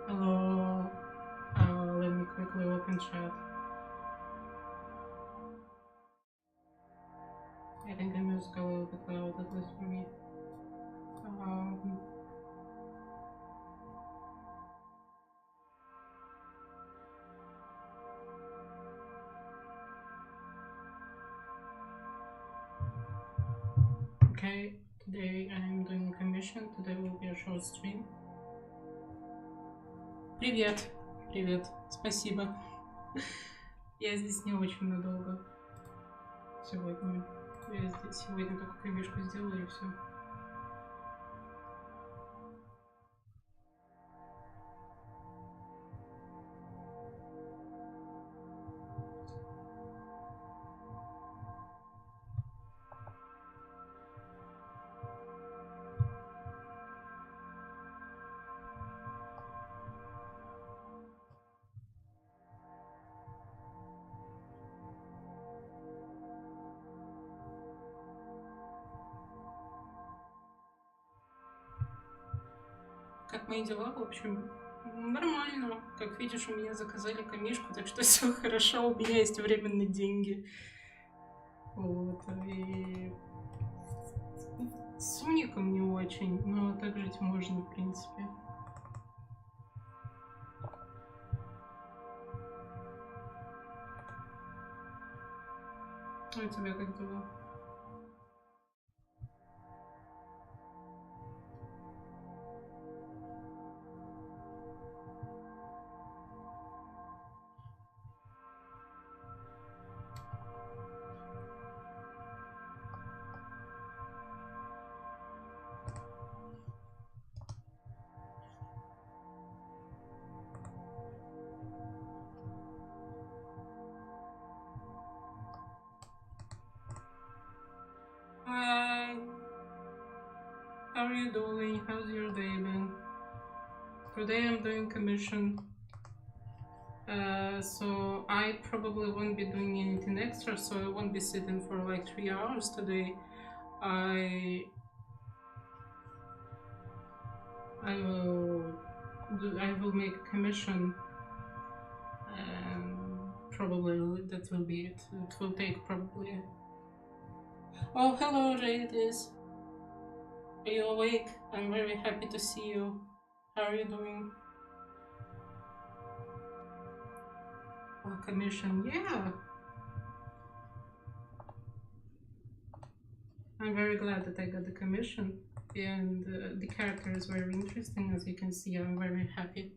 Hello. Let me quickly open chat. I think the music a little bit loud, at least for me. Okay, today I'm doing commission. Today will be a short stream. Привет! Привет! Спасибо. Я здесь не очень надолго. Сегодня. Я здесь сегодня только комишку сделаю и все. Как мои дела, в общем, нормально. Как видишь, у меня заказали комишку, так что все хорошо, у меня есть временные деньги. Вот, и с уником не очень, но так жить можно, в принципе. А у тебя как дела? you doing? How's your day been? Today I'm doing commission. So I probably won't be doing anything extra, so I won't be sitting for like 3 hours today. I will make a commission, and probably that will be it. It will take probably. Oh, hello, Jadis. Are you awake? I'm very happy to see you. How are you doing? Oh, commission, yeah. I'm very glad that I got the commission, and the character is very interesting, as you can see. I'm very happy.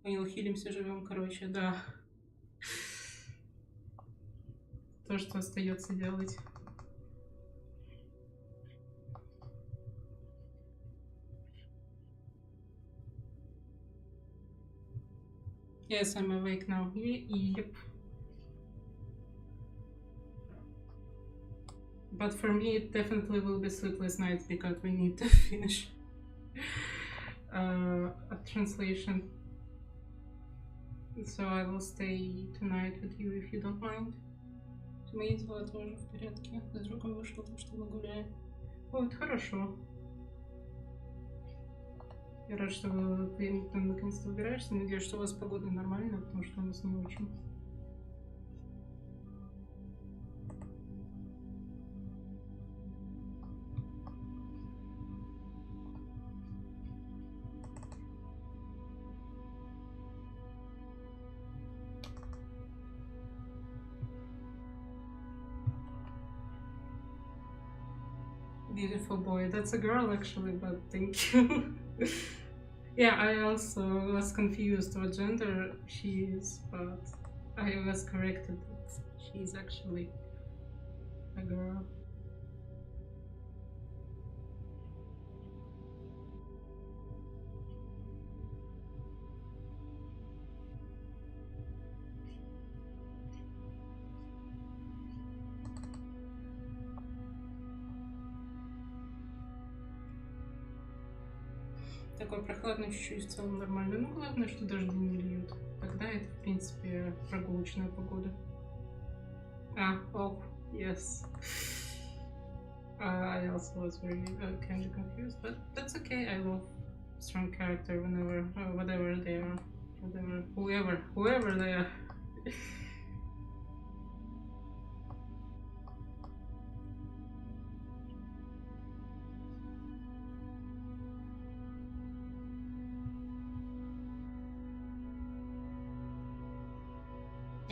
Понял, хилимся, живем, короче, да. То, что остается делать. Yes, I'm awake now. Yep. But for me, it definitely will be sleepless nights because we need to finish a translation. So I will stay tonight with you if you don't mind. Мои дела тоже в порядке. С другом вышел, так что мы гуляем. Вот, хорошо. Я рад, что ты наконец-то убираешься. Надеюсь, что у вас погода нормальная, потому что у нас не очень. Beautiful boy. That's a girl actually, but thank you. Yeah, I also was confused what gender she is, but I was corrected that she's actually a girl. Такой прохладный чуть-чуть, в целом нормально. Ну, главное, что дожди не льют. Тогда это, в принципе, прогулочная погода. Oh, yes. I also was very kind of confused, but that's okay. I love strong character whenever, whatever they are, whoever they are.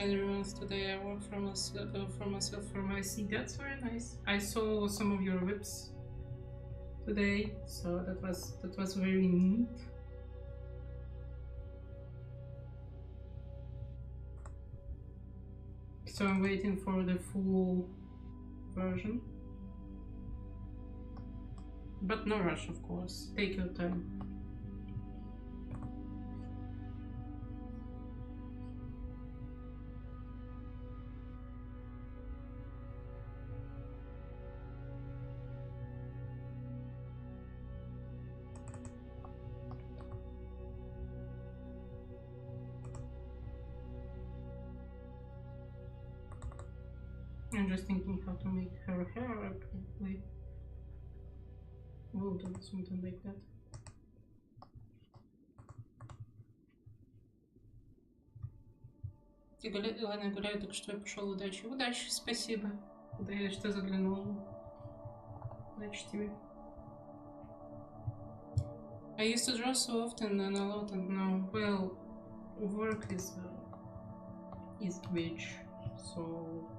Everyone's today I work for myself for my seat. That's very nice. I saw some of your whips today, so that was very neat. So I'm waiting for the full version, but no rush, of course. Take your time. I'm just thinking how to make her hair. I probably will do something like that. Ладно, гуляю, так что я пошел. Удачи. Удачи, спасибо. Да, что заглянул. Удачи тебе. I used to draw so often and a lot, and now, well, work is Twitch, so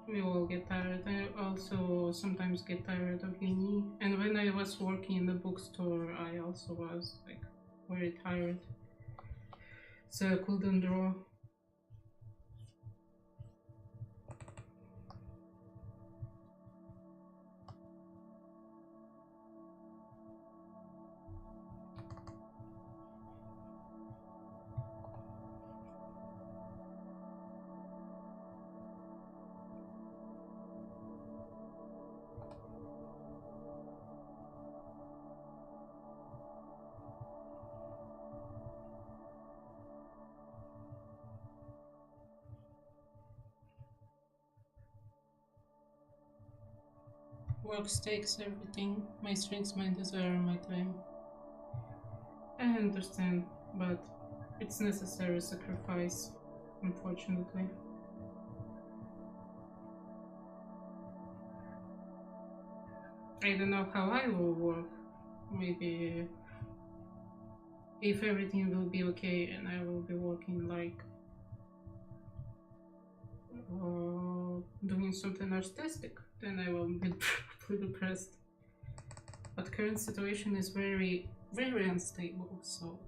we all get tired. I also sometimes get tired of uni, and when I was working in the bookstore, I also was like very tired, so I couldn't draw. Work takes everything. My strengths, my desire, my time. I understand, but it's necessary sacrifice, unfortunately. I don't know how I will work. Maybe if everything will be okay and I will be working like doing something artistic, then I will be probably depressed. But current situation is very, very unstable, so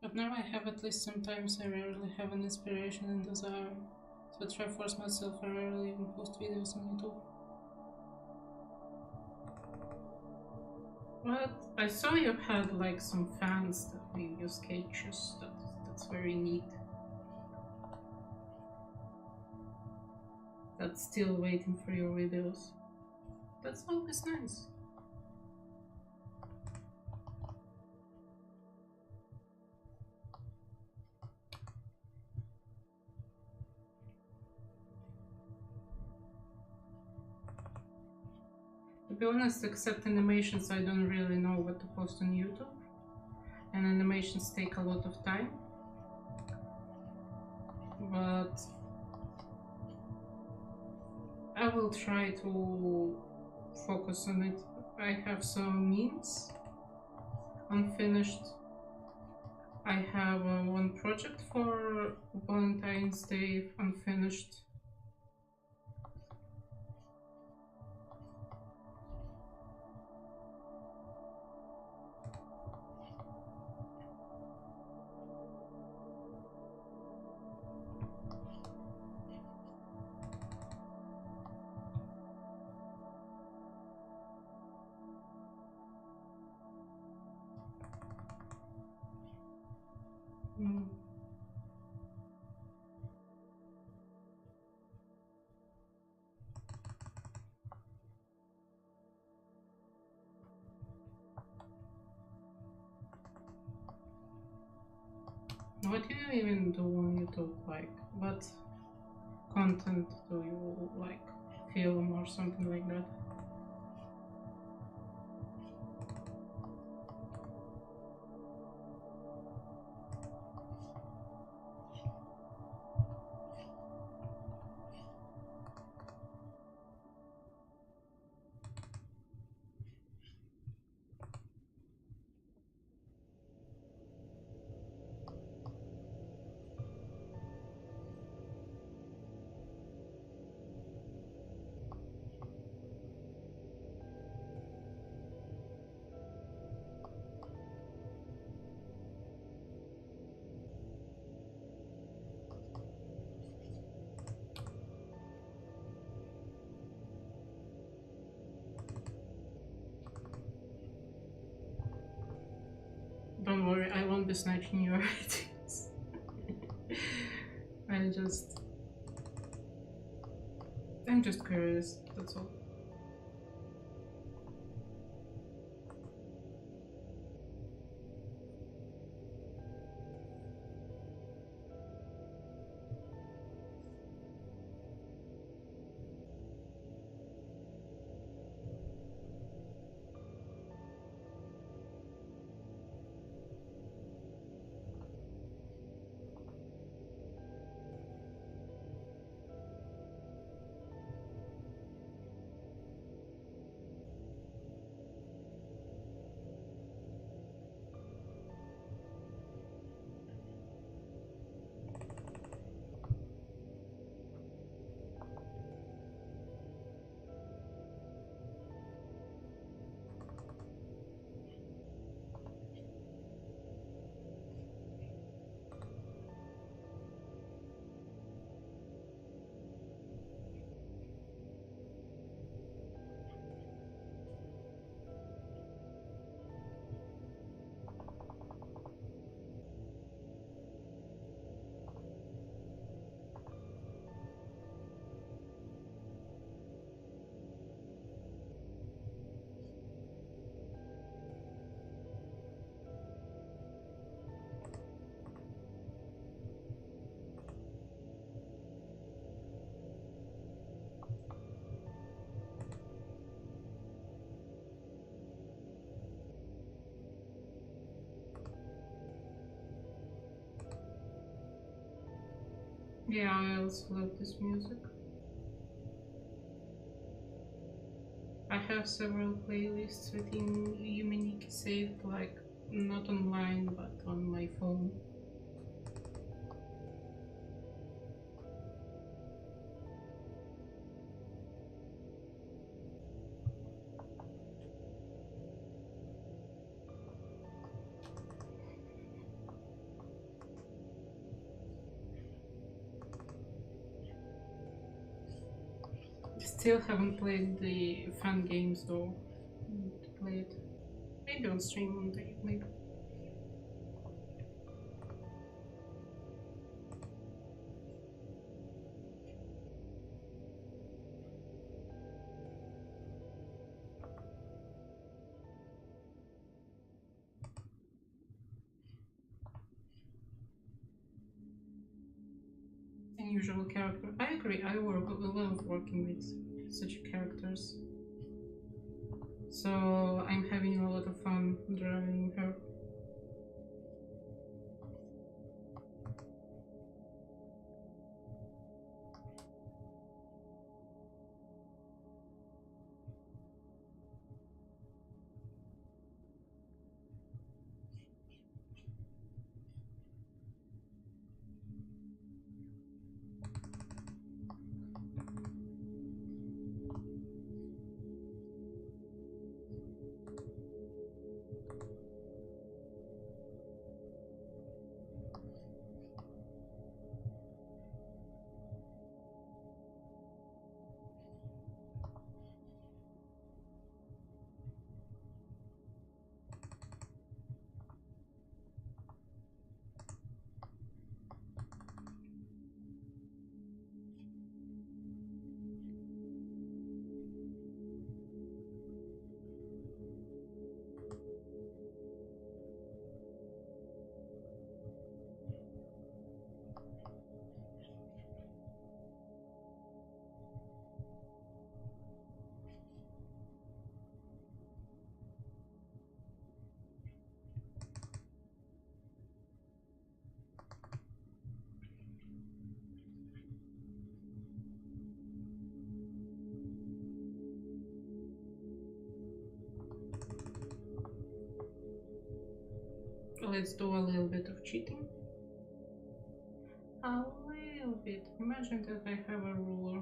but now I have at least sometimes I rarely have an inspiration and desire. So I try to force myself, I rarely even post videos on YouTube. But I saw you had like some fans that made your sketches. That's very neat. That's still waiting for your videos. That's always nice. To be honest, except animations, I don't really know what to post on YouTube. And animations take a lot of time. But I will try to focus on it. I have some memes unfinished. I have one project for Valentine's Day unfinished. What do you even do on YouTube? Like, what content do you like? Film or something like that? Don't worry, I won't be snatching your ideas. I'm just curious, that's all. Yeah, I also love this music. I have several playlists within Unique saved, like not online but on my phone. Still haven't played the fun games though. Need to play it. Maybe on stream one day, maybe. Unusual character. I agree. I love working with such characters. So I'm having a lot of fun drawing her. Let's do a little bit of cheating. A little bit. Imagine that I have a ruler.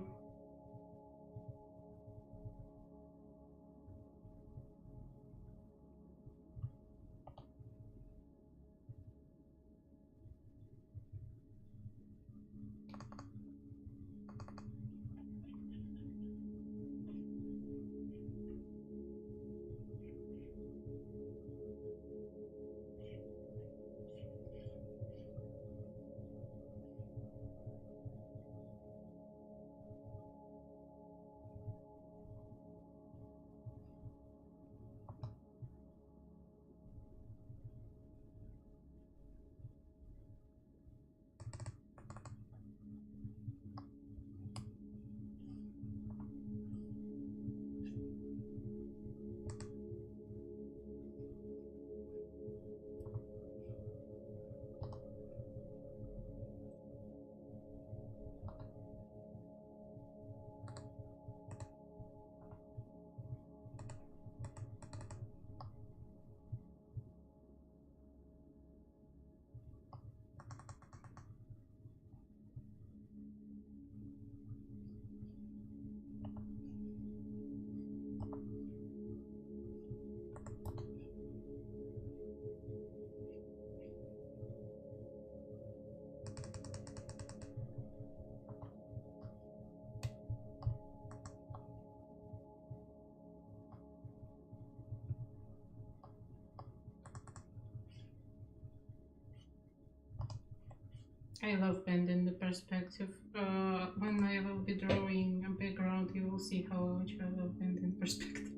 I love bending the perspective. When I will be drawing a background, you will see how much I love bending perspective.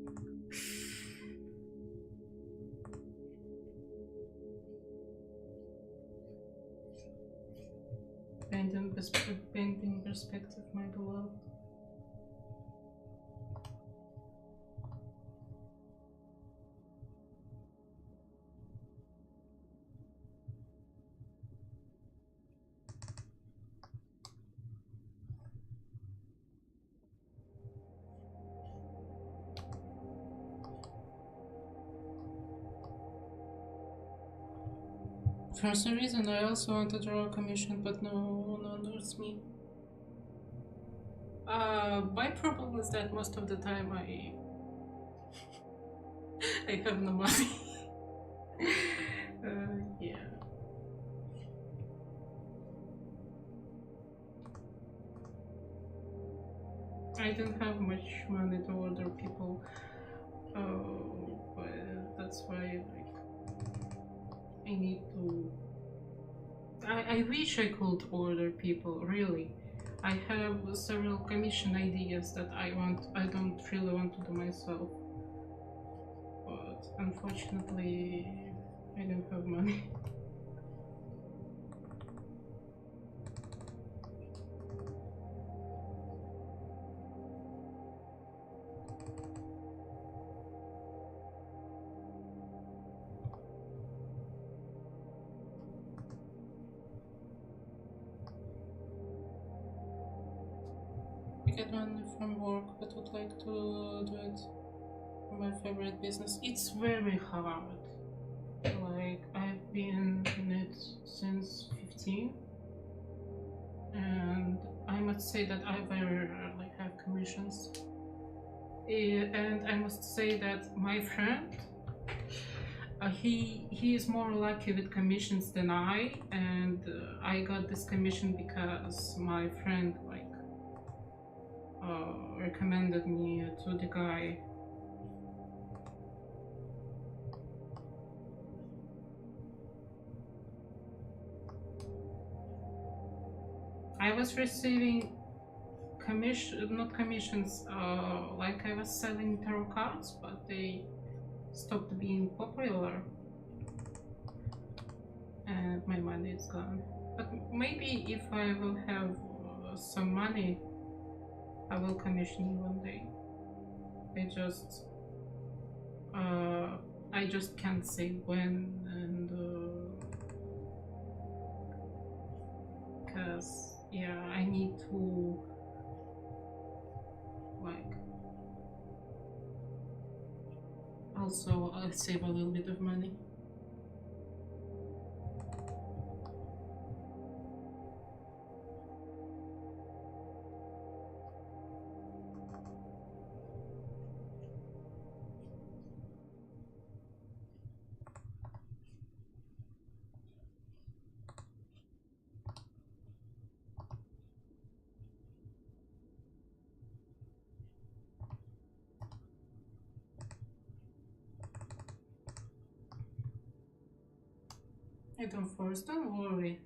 Bending perspective, my beloved. For some reason I also want to draw a commission, but no one knows me. My problem is that most of the time I have no money. Yeah. I don't have much money to order people, but that's why I need to. I wish I could order people, really. I have several commission ideas that I don't really want to do myself, but unfortunately I don't have money. Get money from work, but would like to do it for my favorite business. It's very hard. Like, I've been in it since 15, and I must say that I very rarely have commissions. And I must say that my friend, he is more lucky with commissions than I, and I got this commission because my friend recommended me to the guy. I was receiving not commissions, like I was selling tarot cards, but they stopped being popular and my money is gone. But maybe if I will have some money, I will commission you one day. I just can't say when, and because yeah, I need to also save a little bit of money. I don't force, don't worry.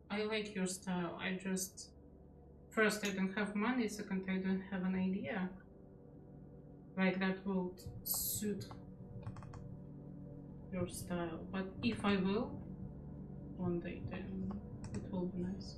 I like your style. First, I don't have money, second, I don't have an idea. Like that will suit your style. But if I will, one day, then it will be nice.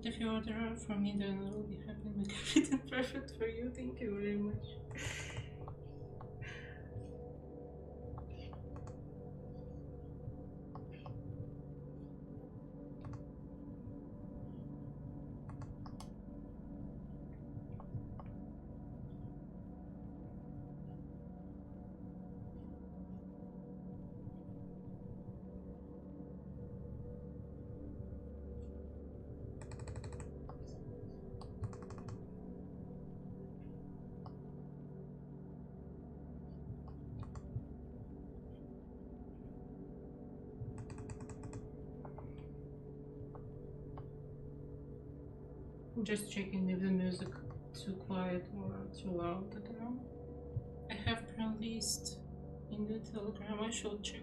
If you order from me, then I will be happy and make everything perfect for you. Thank you very much. I'm just checking if the music too quiet or too loud. I don't know. I have playlist in the Telegram. I should check.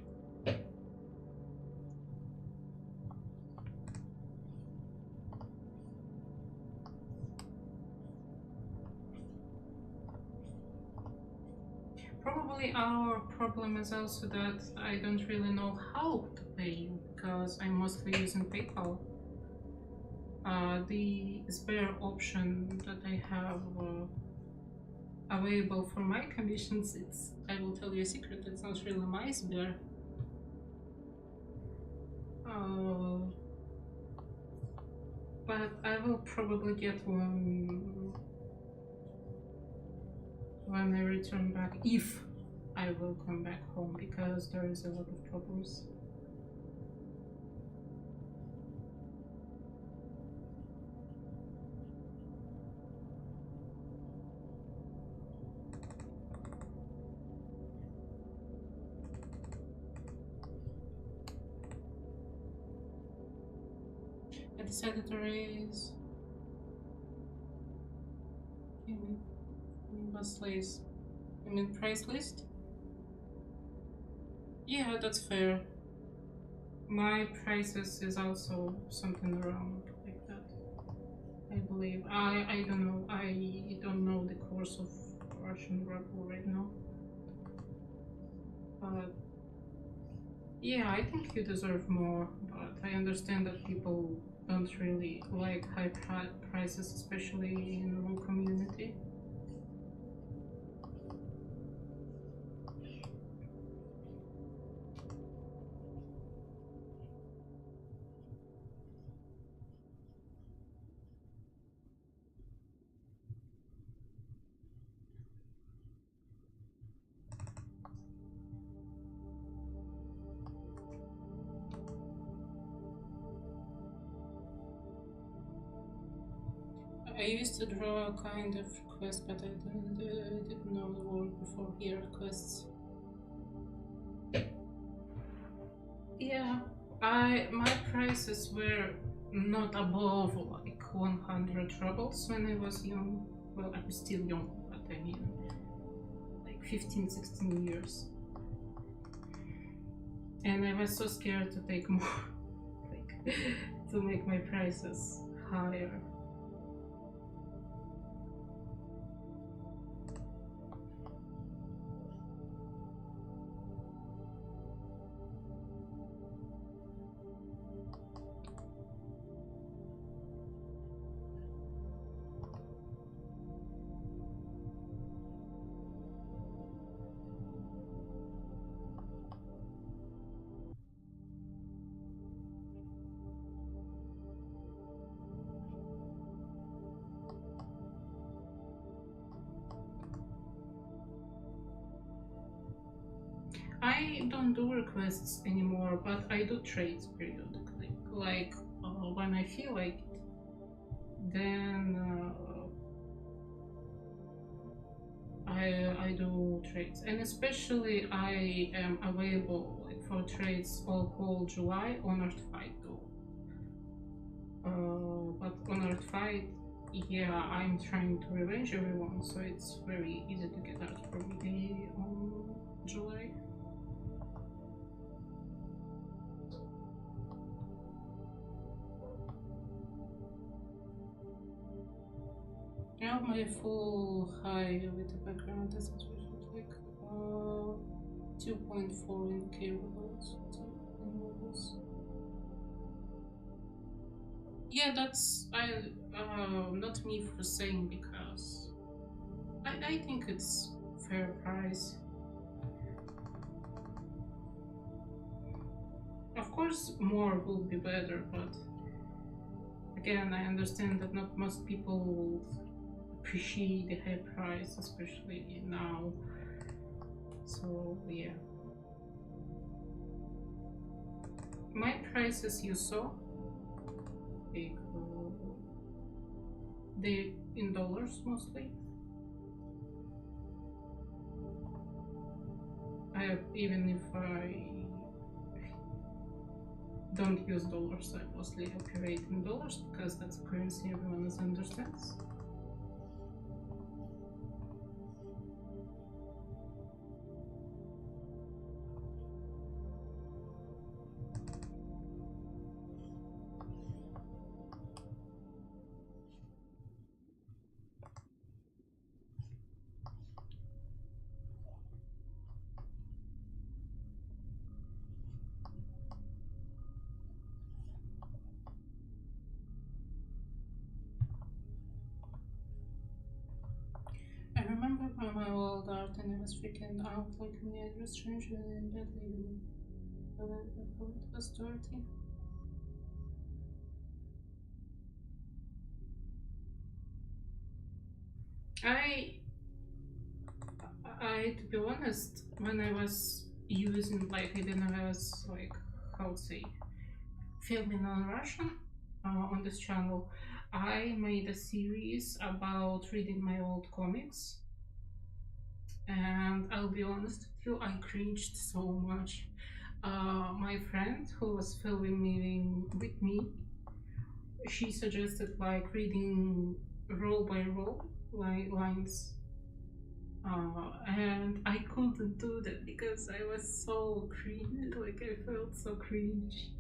Probably our problem is also that I don't really know how to pay you because I'm mostly using PayPal. The spare option that I have available for my commissions. It's, I will tell you a secret, it's not really mice bear. But I will probably get one when I return back, if I will come back home, because there is a lot of problems. I decided to raise Kamvas lace. I mean price list? Yeah, that's fair. My prices is also something around like that, I believe. I don't know. I don't know the course of Russian ruble right now. But yeah, I think you deserve more. But I understand that people don't really like high prices, especially in the rural community. I used to draw a kind of request, but I didn't know the word before here, requests. Yeah, my prices were not above like 100 rubles when I was young. Well, I was still young, but I mean like 15, 16 years. And I was so scared to take more, like to make my prices higher. I don't do requests anymore, but I do trades periodically. Like when I feel like it, then I do trades, and especially I am available like for trades all whole July on Earth Fight though. But on Earth Fight, yeah, I'm trying to revenge everyone, so it's very easy to get art from me on July. I have my full high with the background, that's what we should like 2.4 in K rubles. Yeah, that's not me for saying, because I think it's fair price. Of course, more will be better, but again, I understand that not most people appreciate the high price, especially now. So yeah, my prices you saw, like, they in dollars mostly. Even if I don't use dollars, I mostly operate in dollars because that's a currency everyone understands. and I was freaking out, like my address changed and badly. It was dirty. To be honest, when I was using, like, even I was, like, how to say, filming on Russian on this channel, I made a series about reading my old comics. And I'll be honest with you, I cringed so much. My friend who was filming with me, she suggested, like, reading roll by roll lines. And I couldn't do that because I was so cringe, like I felt so cringe.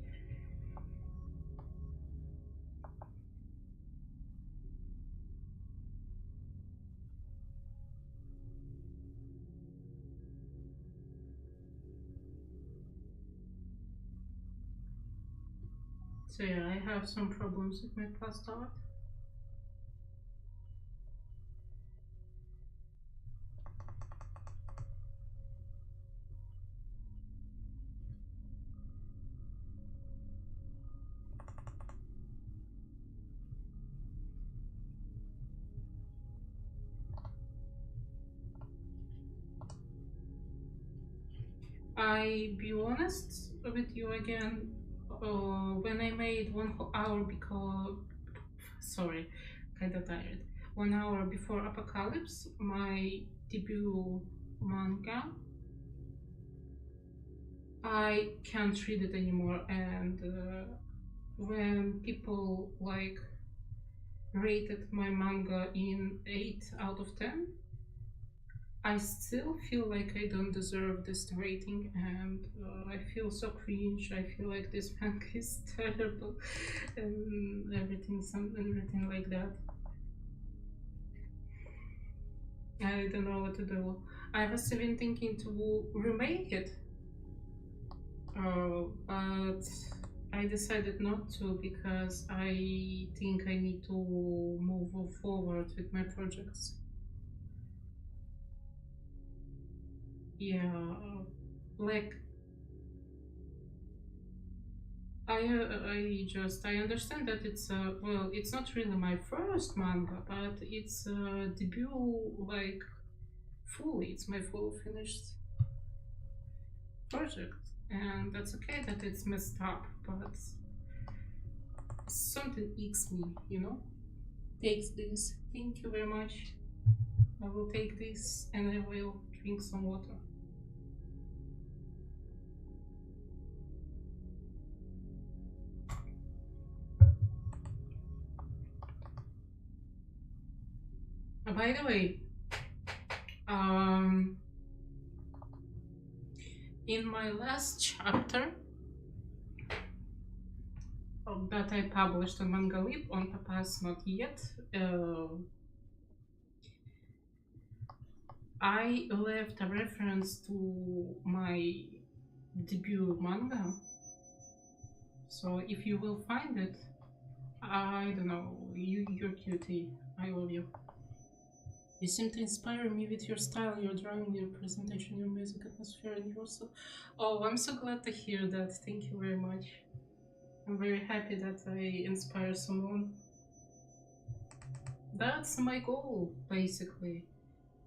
So yeah, I have some problems with my past art. I be honest with you again, when I made 1 hour because, sorry, kinda tired. 1 hour before Apocalypse, my debut manga, I can't read it anymore, and when people, like, rated my manga in 8 out of 10, I still feel like I don't deserve this rating, and I feel so cringe. I feel like this manga is terrible, and everything like that. I don't know what to do. I was even thinking to remake it, but I decided not to because I think I need to move forward with my projects. Yeah, like I understand that it's well, it's not really my first manga, but it's a debut, like, fully. It's my full finished project, and that's okay that it's messed up, but something eats me, you know. Takes this. Thank you very much. I will take this and I will drink some water. By the way, in my last chapter that I published on Mangalip, on Papa's Not Yet, I left a reference to my debut manga. So if you will find it, I don't know, you're cutie. I love you. You seem to inspire me with your style, your drawing, your presentation, your music, atmosphere, and yourself. Oh, I'm so glad to hear that. Thank you very much. I'm very happy that I inspire someone. That's my goal, basically,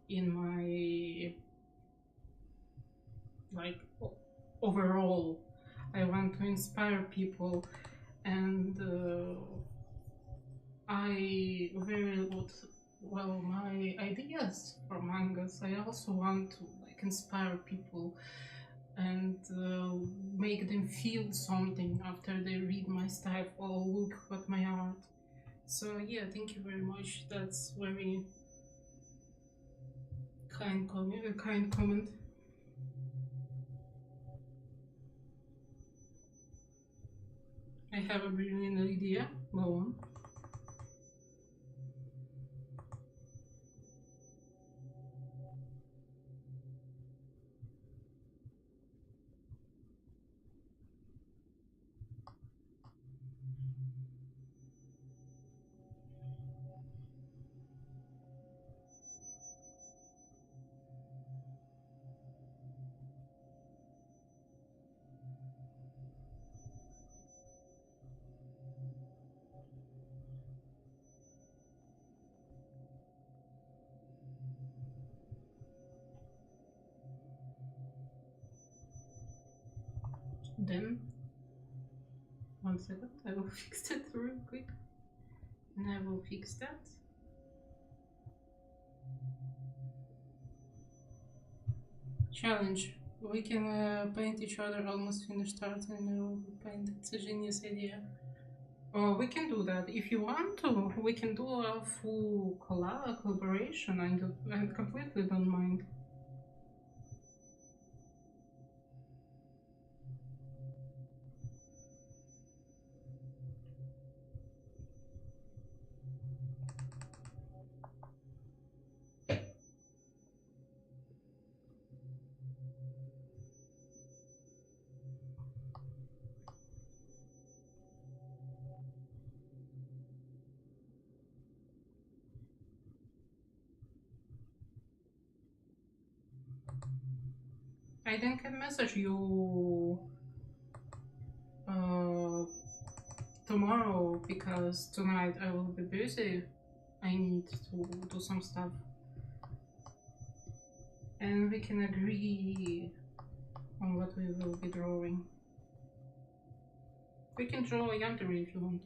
in my, like, overall. I want to inspire people, and I very would, well, my ideas for mangas, I also want to, like, inspire people and make them feel something after they read my stuff or look at my art. So yeah, thank you very much. That's very kind comment. I have a brilliant idea. Go on. Then 1 second, I will fix that real quick. And I will fix that. Challenge. We can paint each other almost finished art and we'll paint. It's a genius idea. We can do that. If you want to, we can do a full collaboration. I completely don't mind. I then can message you tomorrow because tonight I will be busy. I need to do some stuff. And we can agree on what we will be drawing. We can draw a yandere if you want.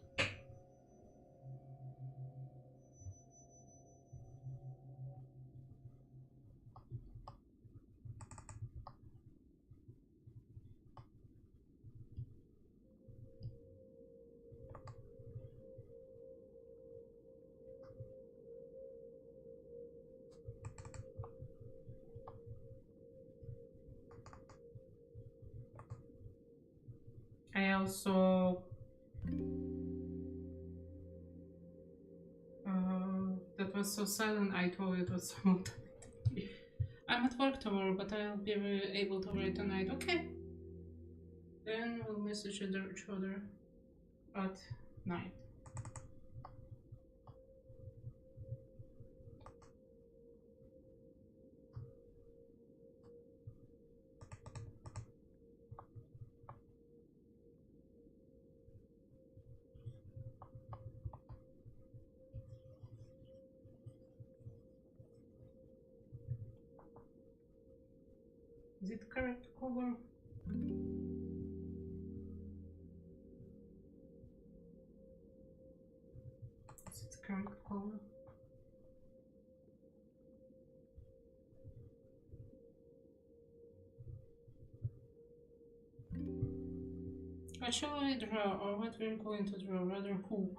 I also that was so sudden. I told it was so I'm at work tomorrow, but I'll be able to write tonight. Okay. Then we'll message each other at night. Is it correct color? Is it correct color? What shall I draw, or what we're going to draw? Rather who?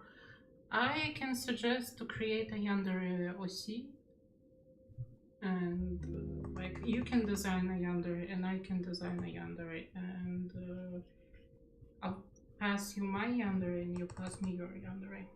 I can suggest to create a yandere OC. And like you can design a yandere and I can design a yandere, and I'll pass you my yandere and you pass me your yandere.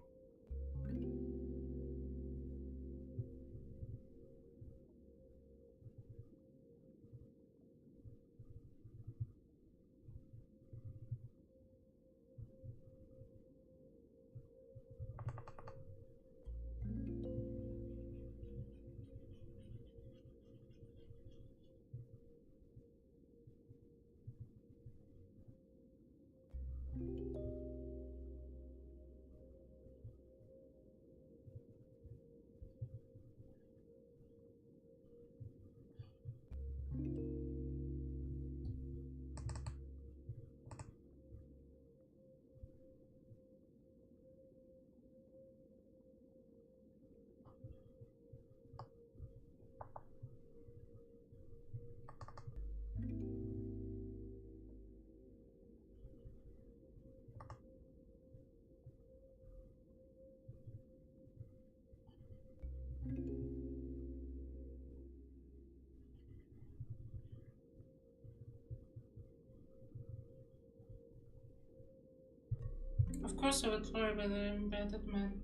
Of course I would try with an embedded man.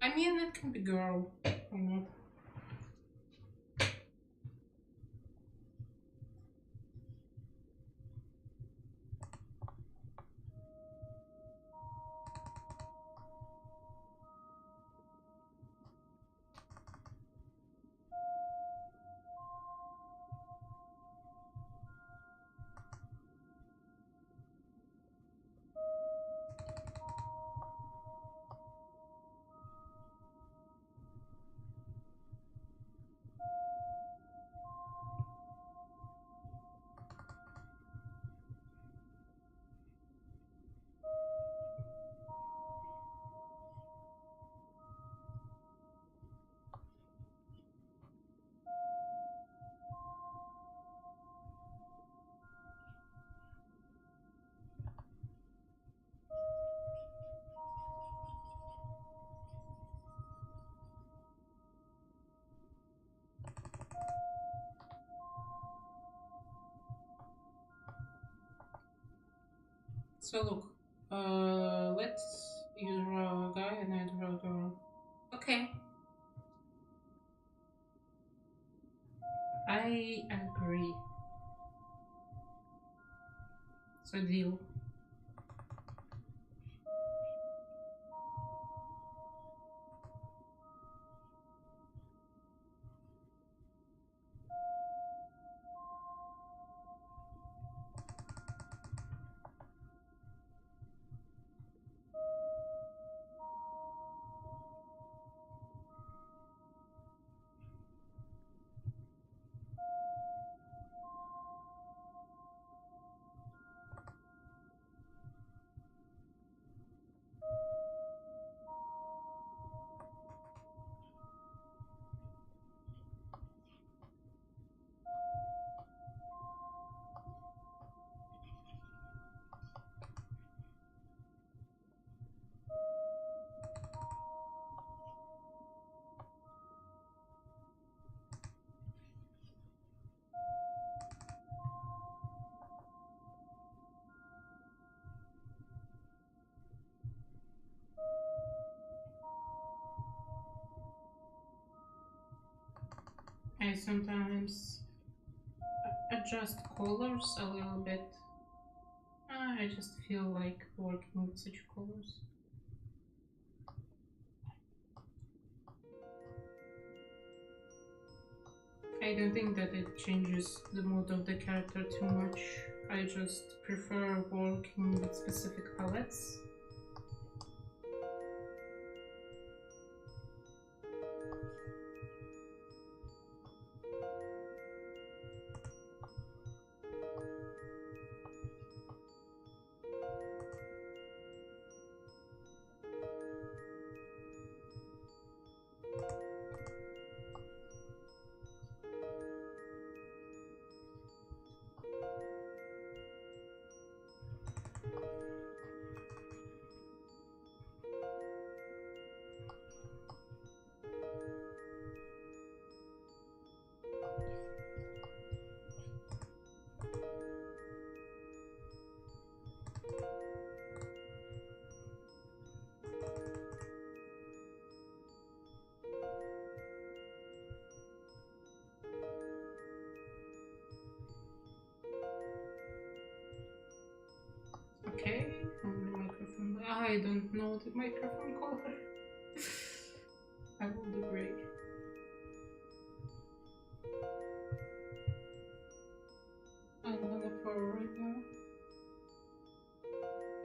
I mean, it can be girl, why not? So look, let's you draw a guy and I draw a girl. Okay. I agree. So deal. I sometimes adjust colors a little bit. I just feel like working with such colors. I don't think that it changes the mood of the character too much. I just prefer working with specific palettes. Okay, on the microphone. I don't know the microphone color. I will do gray. I'm gonna pour right now.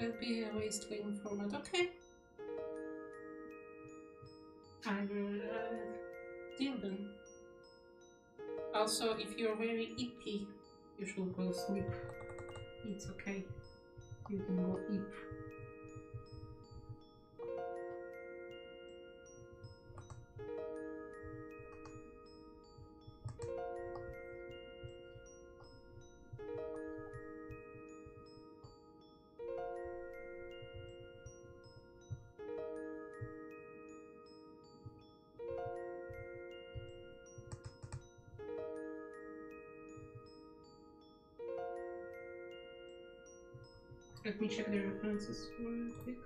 It'll be a wasteland format. Okay. I will deal then. Also, if you're very ippy, you should go sleep. It's okay. You can go eat. Let me check the references real quick.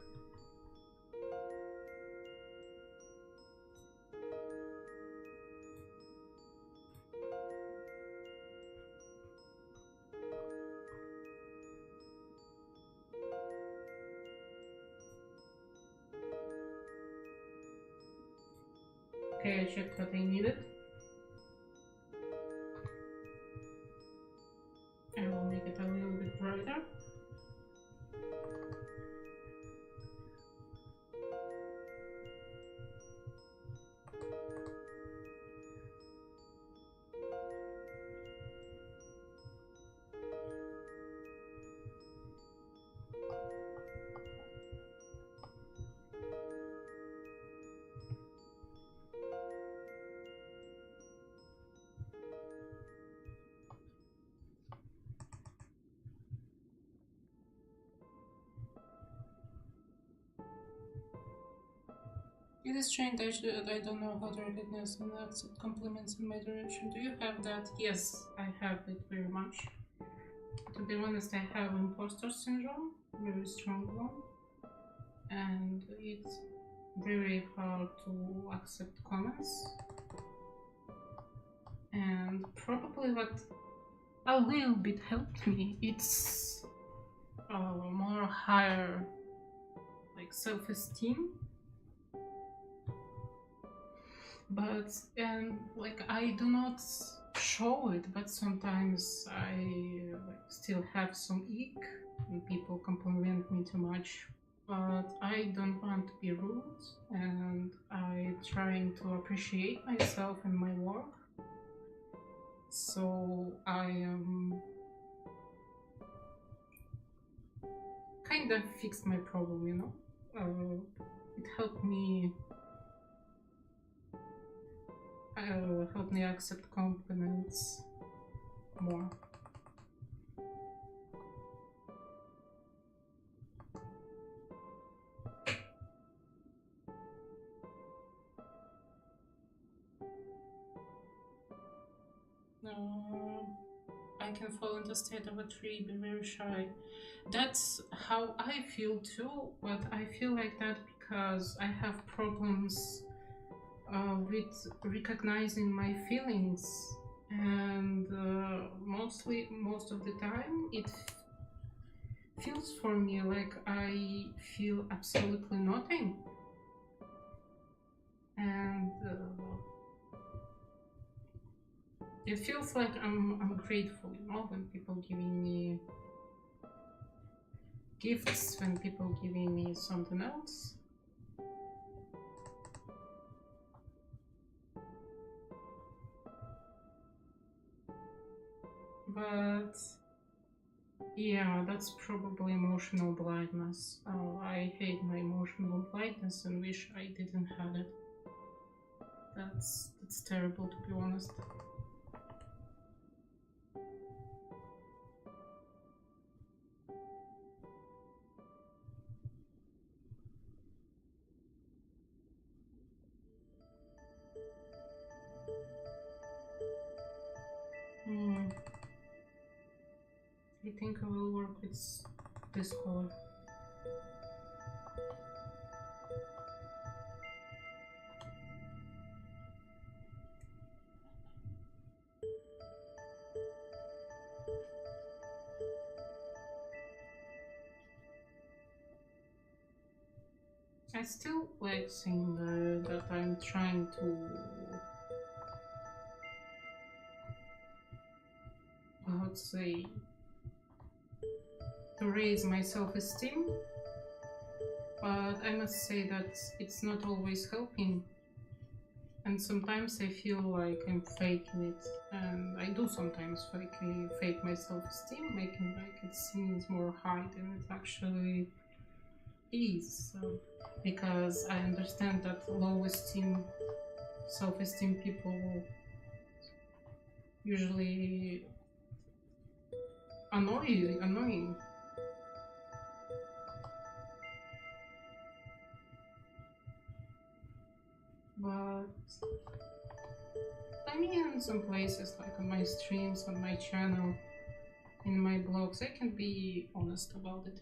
Okay, I checked what I needed. I will make it a little bit brighter. It is strange that I don't know how to recognize and accept compliments in my direction. Do you have that? Yes, I have it very much. To be honest, I have imposter syndrome, very strong one, and it's very hard to accept comments. And probably what a little bit helped me, it's more higher like self-esteem. But like I do not show it, but sometimes I still have some ick when people compliment me too much. But I don't want to be rude, and I'm trying to appreciate myself and my work. So I kind of fixed my problem, you know. It helped me accept compliments more. I can fall into state of a tree, be very shy. That's how I feel too, but I feel like that because I have problems with recognizing my feelings, and most of the time it feels for me like I feel absolutely nothing, and it feels like I'm grateful, you know, when people giving me gifts, when people giving me something else. But yeah, that's probably emotional blindness. I hate my emotional blindness and wish I didn't have it. That's terrible, to be honest. I think I will work with this color. I still like saying that I'm trying to, how to say, to raise my self-esteem, but I must say that it's not always helping, and sometimes I feel like I'm faking it, and I do sometimes fake my self-esteem, making like it seems more high than it actually is, because I understand that low esteem, self-esteem people usually annoying. But I mean, in some places, like on my streams, on my channel, in my blogs, I can be honest about it.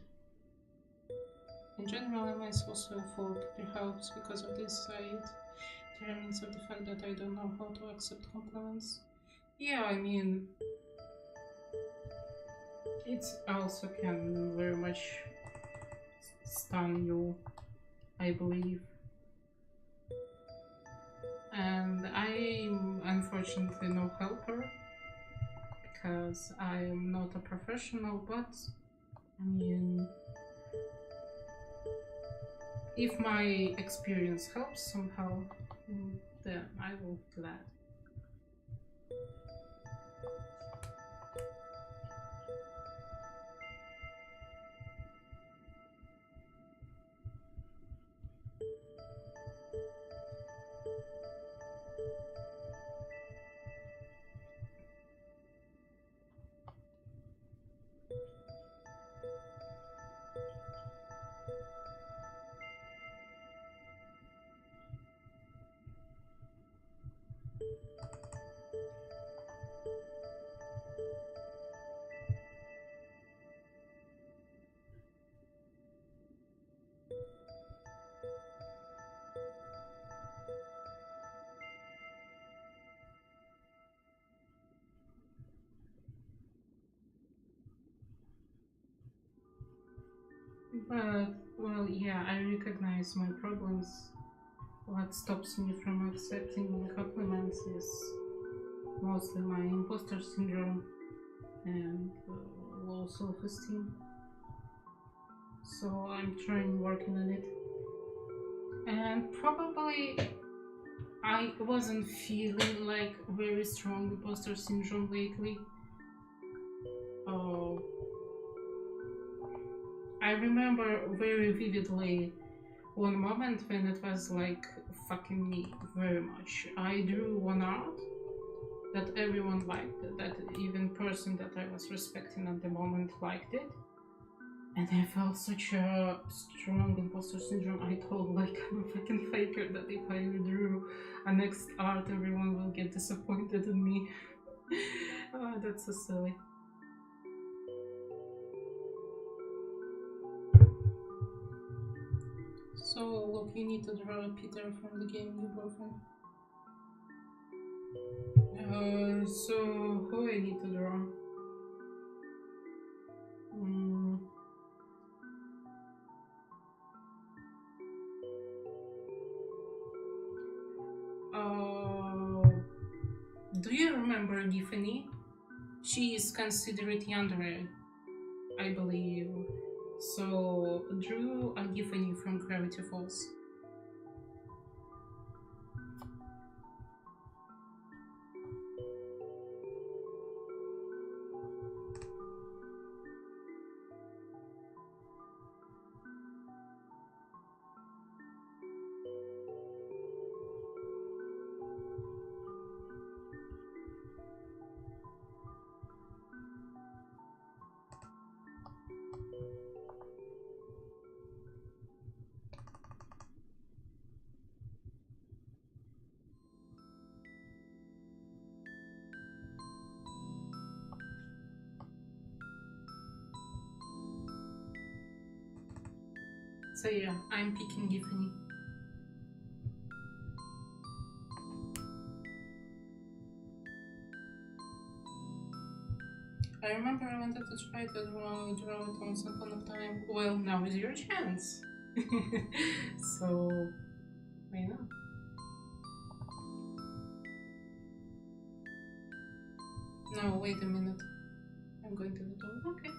In general, am I so self-full? Perhaps because of this, it determines of the fact that I don't know how to accept compliments. Yeah, I mean, it also can very much stun you, I believe. And I'm unfortunately no helper, because I'm not a professional, but I mean, if my experience helps somehow, then I will be glad. But, well, yeah, I recognize my problems. What stops me from accepting compliments is mostly my imposter syndrome and low self-esteem. So I'm trying working on it. And probably I wasn't feeling like very strong imposter syndrome lately. I remember very vividly one moment when it was like fucking me very much. I drew one art that everyone liked, that even person that I was respecting at the moment liked it. And I felt such a strong imposter syndrome. I told like I'm a fucking faker that if I drew a next art, everyone will get disappointed in me. Oh, that's so silly. So, look, you need to draw Peter from the game New Boyfriend. So, who I need to draw? Do you remember Giffany? She is considered younger, I believe. So, drew a Giffany from Gravity Falls. So yeah, I'm picking Giffany. I remember I wanted to try to draw it once upon a time. Well, now is your chance. So, why not? No, wait a minute. I'm going to the door. Okay.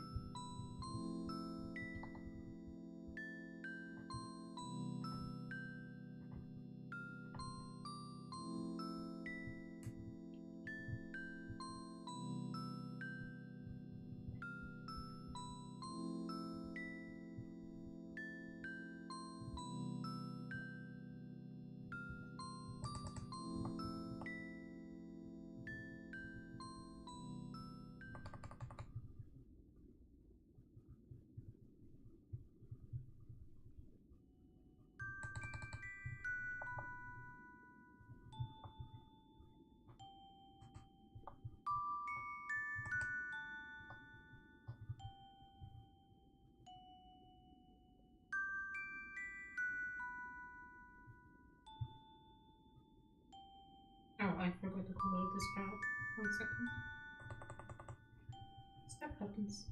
Oh, I forgot to color this part. 1 second. Stuff happens.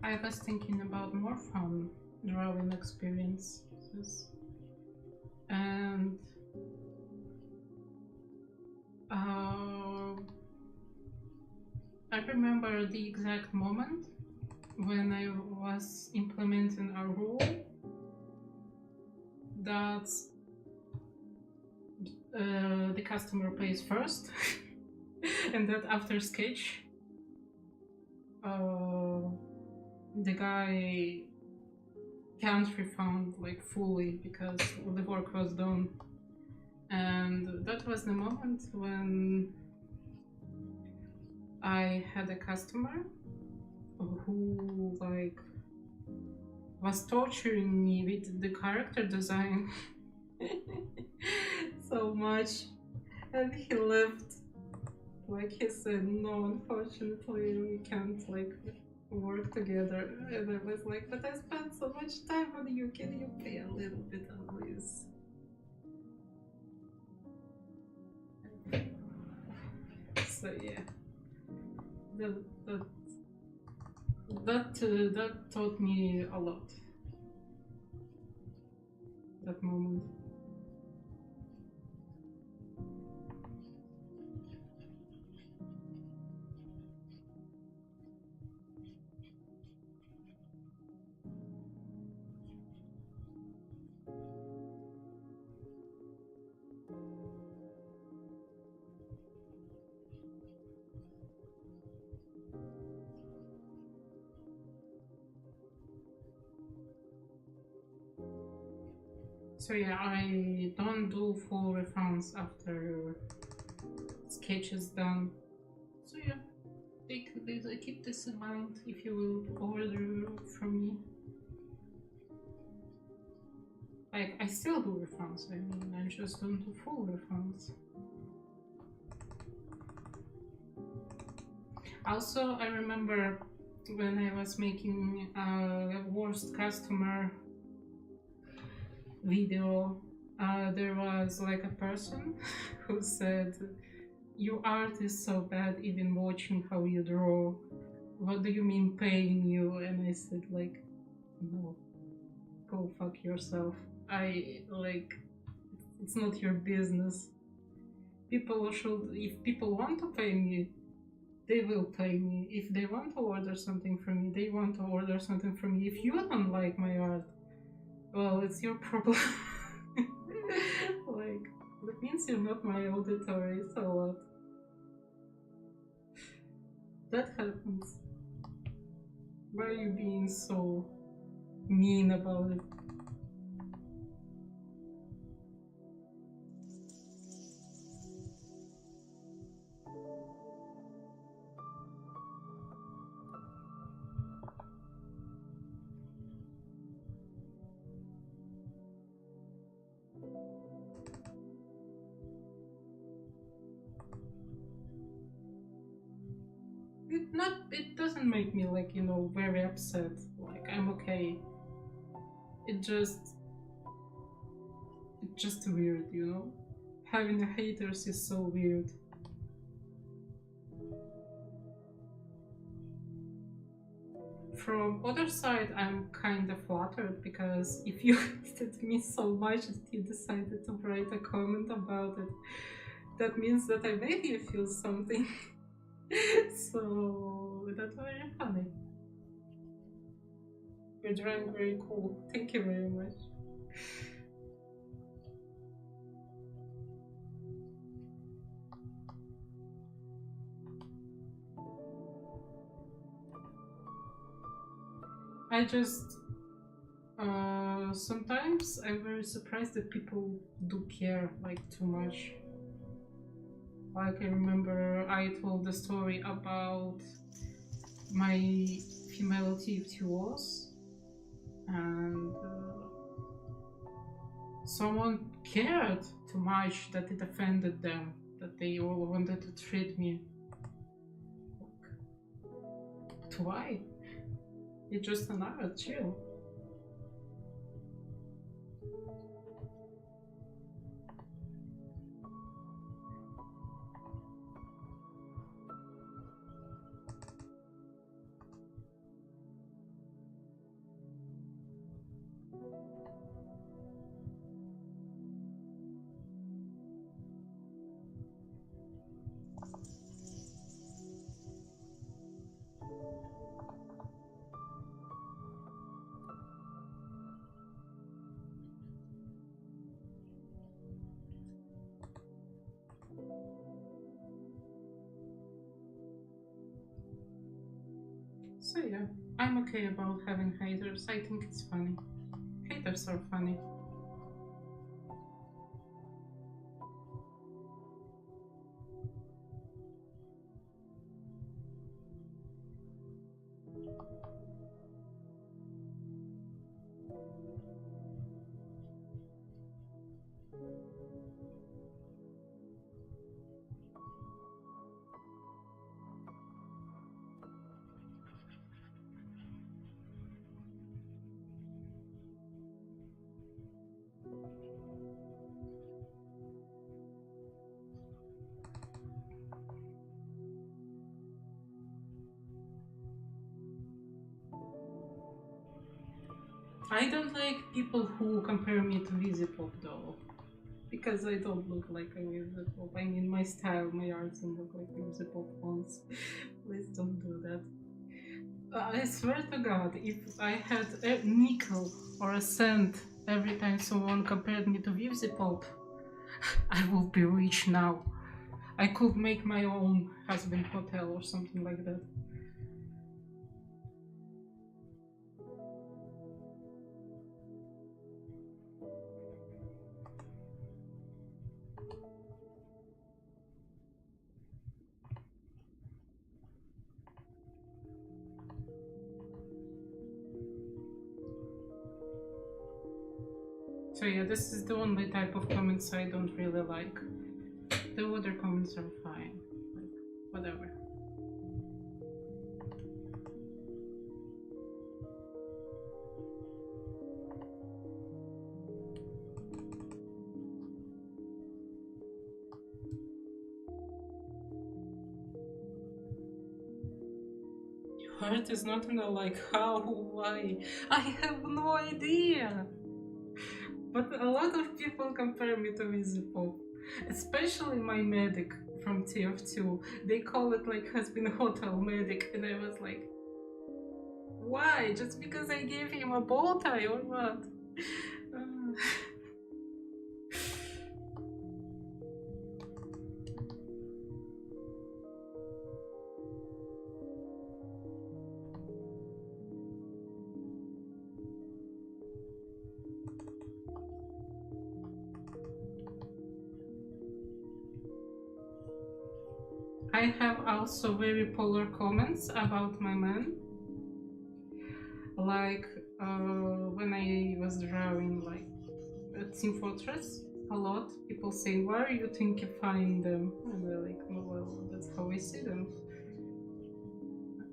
I was thinking about more fun drawing experiences, and I remember the exact moment when I was implementing a rule that the customer pays first and that after sketch the guy can't refund like fully because the work was done. And that was the moment when I had a customer who like was torturing me with the character design so much, and he left. Like he said, no, unfortunately we can't like work together. And I was like, but I spent so much time on you, can you pay a little bit at least? So yeah, that taught me a lot, that moment. So yeah, I don't do full refunds after sketch is done. So yeah, keep this in mind if you will order from me. Like, I still do refunds, I mean, I just don't do full refunds. Also, I remember when I was making a worst customer video, there was like a person who said, "Your art is so bad even watching how you draw. What do you mean paying you?" And I said like, no, go fuck yourself. It's not your business. People should, if people want to pay me, they will pay me. If they want to order something from me, they want to order something from me. If you don't like my art, well, it's your problem. Like, that means you're not my auditory, so what? That happens. Why are you being so mean about it? It doesn't make me like, you know, very upset. Like, I'm okay. It's just weird, you know? Having a haters is so weird. From other side, I'm kind of flattered because if you hated me so much that you decided to write a comment about it, that means that I made you feel something. So that's very funny. You're drawing very cool. Thank you very much. I just sometimes I'm very surprised that people do care like too much. Like, I remember I told the story about my female TFTOs, and someone cared too much that it offended them, that they all wanted to treat me. Why? It's just an art, chill. So yeah, I'm okay about having haters. I think it's funny. Haters are funny. I don't like people who compare me to Visipop though, because I don't look like a Visipop. I mean, my style, my art don't look like Visipop fonts. Please don't do that. I swear to God, if I had a nickel or a cent every time someone compared me to Visipop, I would be rich now. I could make my own husband hotel or something like that. So yeah, this is the only type of comments I don't really like. The other comments are fine, like whatever. Art is not gonna like how, why? I have no idea. But a lot of people compare me to Visipop, especially my medic from TF2. They call it like has been hotel medic, and I was like, why? Just because I gave him a bow tie or what? I have also very polar comments about my man. Like when I was drawing like Team Fortress, a lot people saying, why are you thinkifying them? And they're like, oh, well, that's how I see them.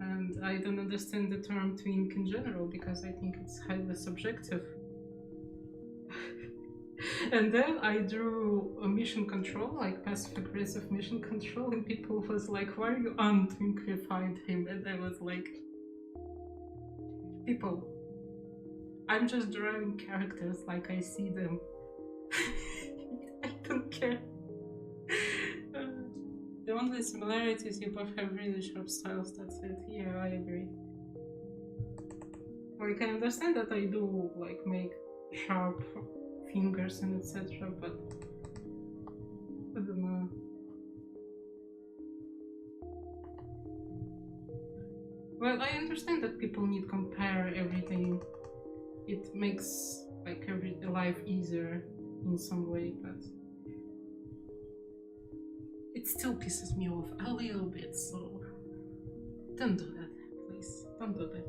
And I don't understand the term twink in general because I think it's highly subjective. And then I drew a mission control, like passive aggressive mission control, and people was like, why are you untwinkified him? And I was like, people, I'm just drawing characters like I see them. I don't care. The only similarity is you both have really sharp styles, that's it. Yeah, I agree. Like, I understand that I do, like, make sharp fingers and etc., but I don't know. Well, I understand that people need to compare everything. It makes, like, every life easier in some way, but it still pisses me off a little bit, so don't do that, please. Don't do that.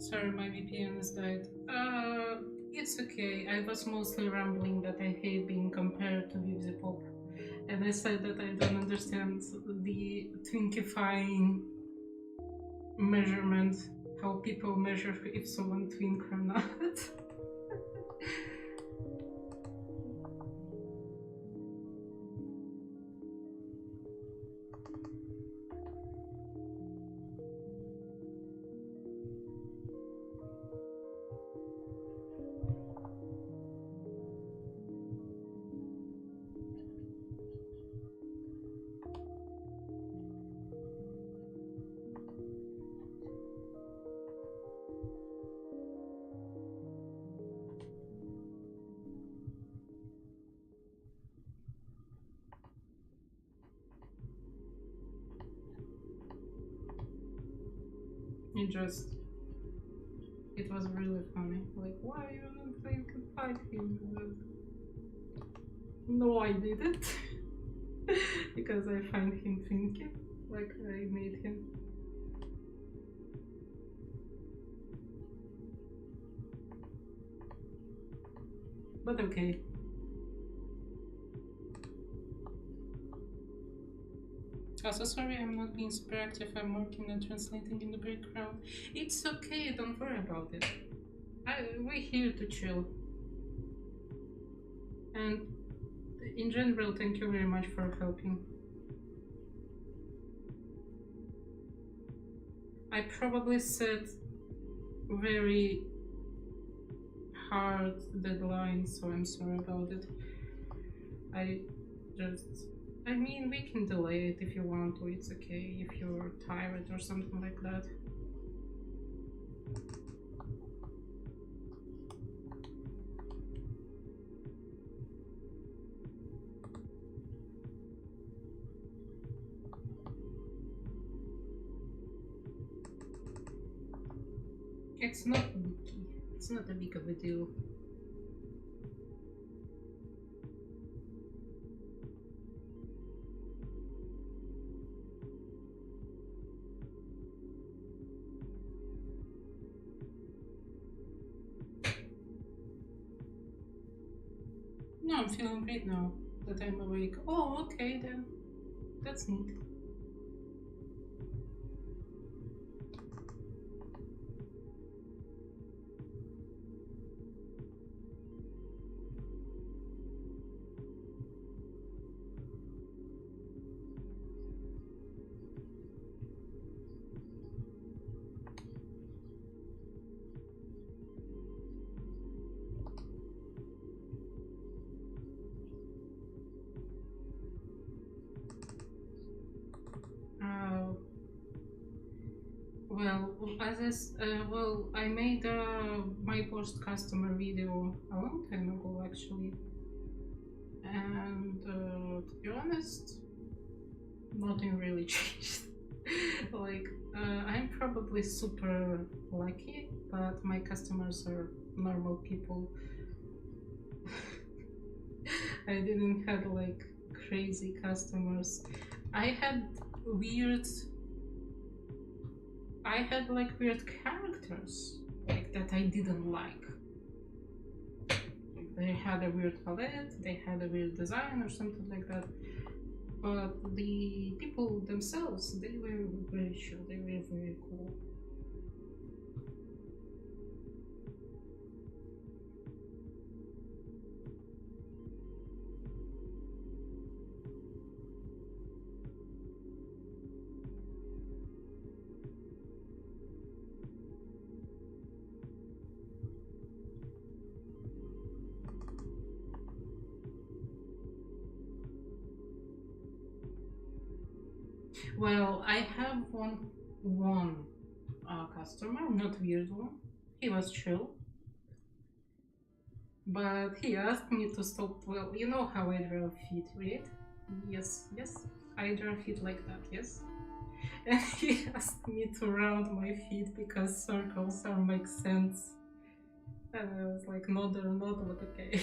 Sorry, my VPN is died. It's okay. I was mostly rambling that I hate being compared to Vivzipop. And I said that I don't understand the twinkifying measurement, how people measure if someone twink or not. It was really funny. Like, why you don't think to fight him? No, I didn't. Because I find him thinking, like I made him. But okay. Also, sorry I'm not being super active. I'm working and translating in the background. It's okay, don't worry about it. We're here to chill. And in general, thank you very much for helping. I probably set very hard deadlines, so I'm sorry about it. I mean, we can delay it if you want to, it's okay, if you're tired or something like that. It's not wiki. It's not a big of a deal. No, I'm feeling great now that I'm awake. Oh, okay then. That's neat. Well, I made my post customer video a long time ago actually, and to be honest, nothing really changed. Like, I'm probably super lucky, but my customers are normal people. I didn't have like crazy customers. I had like weird characters like that I didn't like. They had a weird palette, they had a weird design or something like that. But the people themselves, they were very chill, they were very cool. Well, I have one customer, not weird one. He was chill, but he asked me to stop. Well, you know how I draw feet, right? Yes, I draw feet like that. Yes, and he asked me to round my feet because circles are make sense. And I was like, not, but okay.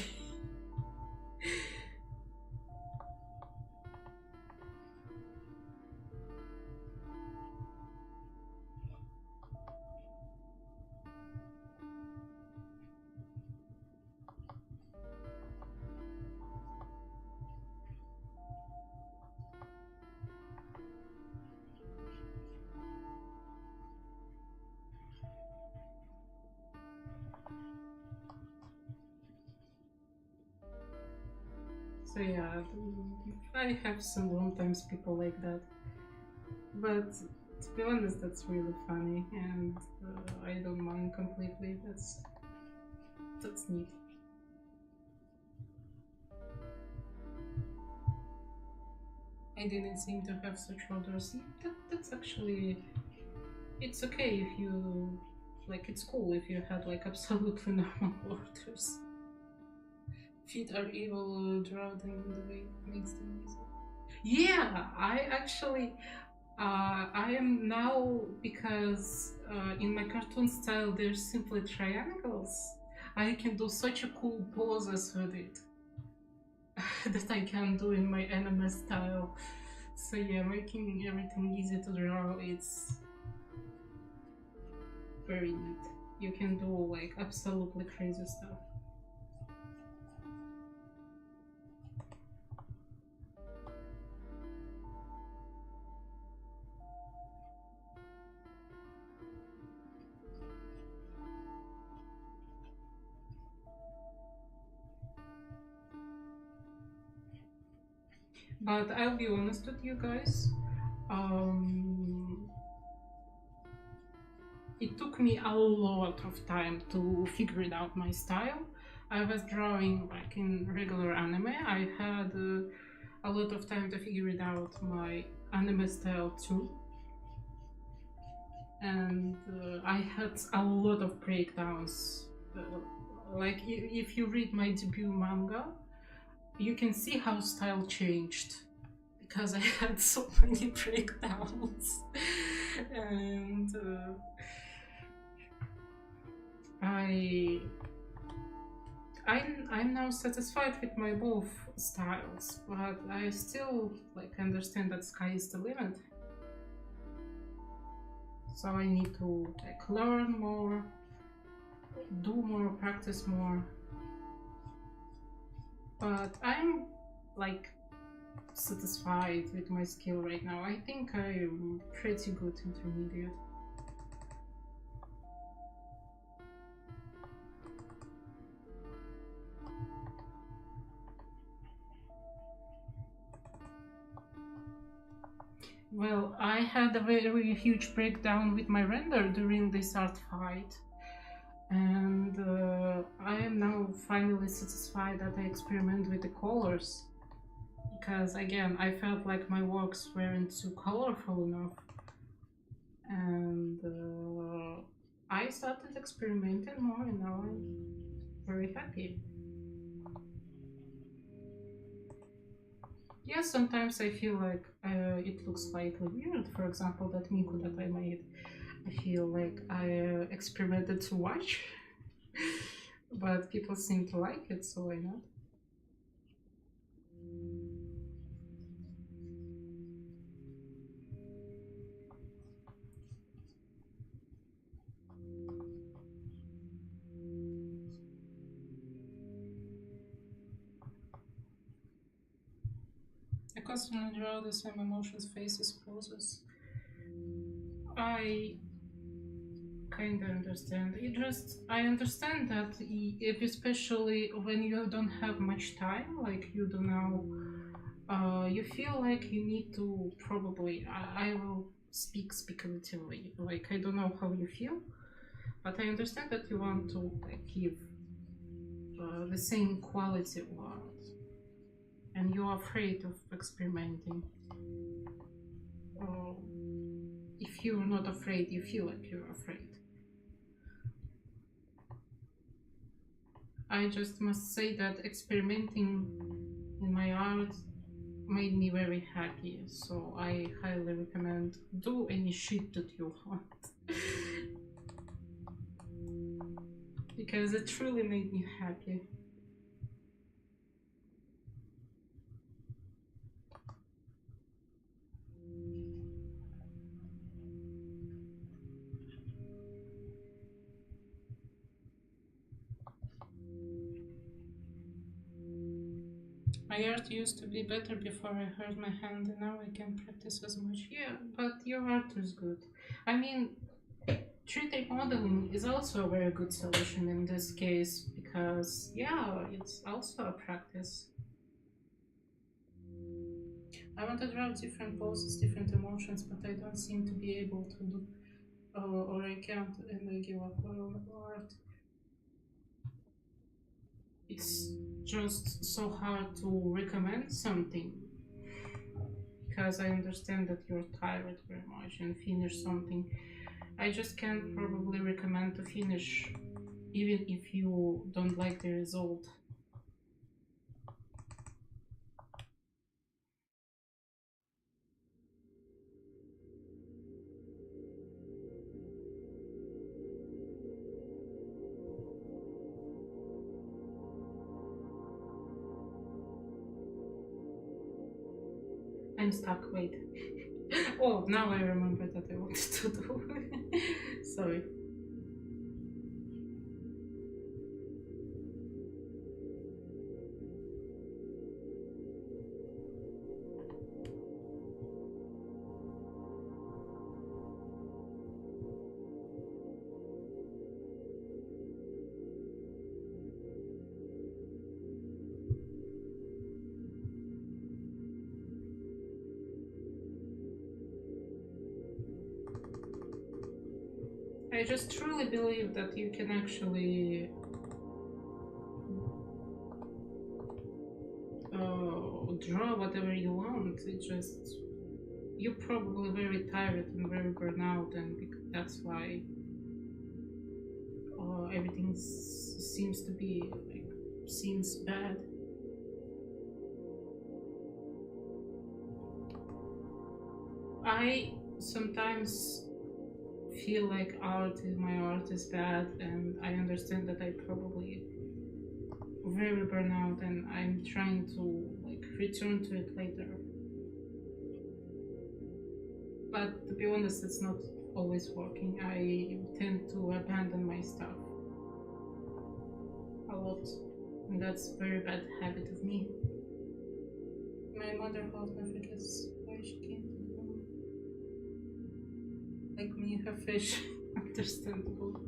So yeah, I have sometimes people like that, but to be honest, that's really funny, and I don't mind completely. That's neat. I didn't seem to have such orders. That's actually, it's okay if you, like, it's cool if you had like absolutely normal orders. Feet are evil, draw them the way it makes them easy. Yeah, I actually, I am now, because in my cartoon style there's simply triangles. I can do such a cool poses with it that I can do in my anime style. So yeah, making everything easy to draw, it's very neat. You can do like absolutely crazy stuff. But I'll be honest with you guys, it took me a lot of time to figure it out my style. I was drawing like in regular anime. I had a lot of time to figure it out my anime style too. And I had a lot of breakdowns. Like if you read my debut manga, you can see how style changed because I had so many breakdowns. And I'm now satisfied with my both styles, but I still like understand that sky is the limit. So I need to like learn more, do more, practice more. But I'm like satisfied with my skill right now. I think I'm pretty good intermediate. Well, I had a very huge breakdown with my render during this art fight, and I am now finally satisfied that I experiment with the colors, because again I felt like my works weren't too colorful enough, and I started experimenting more, and now I'm very happy. Yeah, sometimes I feel like it looks slightly weird. For example, that Miku that I made, I feel like I experimented too much, but people seem to like it, so why not? I constantly draw the same emotions, faces, poses. I kind of understand. I understand that if especially when you don't have much time, like you don't know, you feel like you need to probably, I will speak speculatively, like I don't know how you feel, but I understand that you want to like give the same quality of art, and you're afraid of experimenting. Or if you're not afraid, you feel like you're afraid. I just must say that experimenting in my art made me very happy, so I highly recommend do any shit that you want. Because it truly made me happy. My art used to be better before I hurt my hand, and now I can practice as much. Yeah, but your art is good. I mean, 3D modeling is also a very good solution in this case because, yeah, it's also a practice. I want to draw different poses, different emotions, but I don't seem to be able to do, or I can't, and I give up on art. It's just so hard to recommend something, because I understand that you're tired very much and finish something. I just can't probably recommend to finish, even if you don't like the result. I'm stuck, wait. Oh, now I remember that I wanted to do. Sorry. I just truly believe that you can actually draw whatever you want. It's just you're probably very tired and very burnt out, and that's why everything seems to be like seems bad. I sometimes feel like my art is bad, and I understand that I probably very burnt out, and I'm trying to like return to it later. But to be honest, it's not always working. I tend to abandon my stuff a lot, and that's a very bad habit of me. My mother house never forgets why she came to the home. Like me, her fish. Understandable.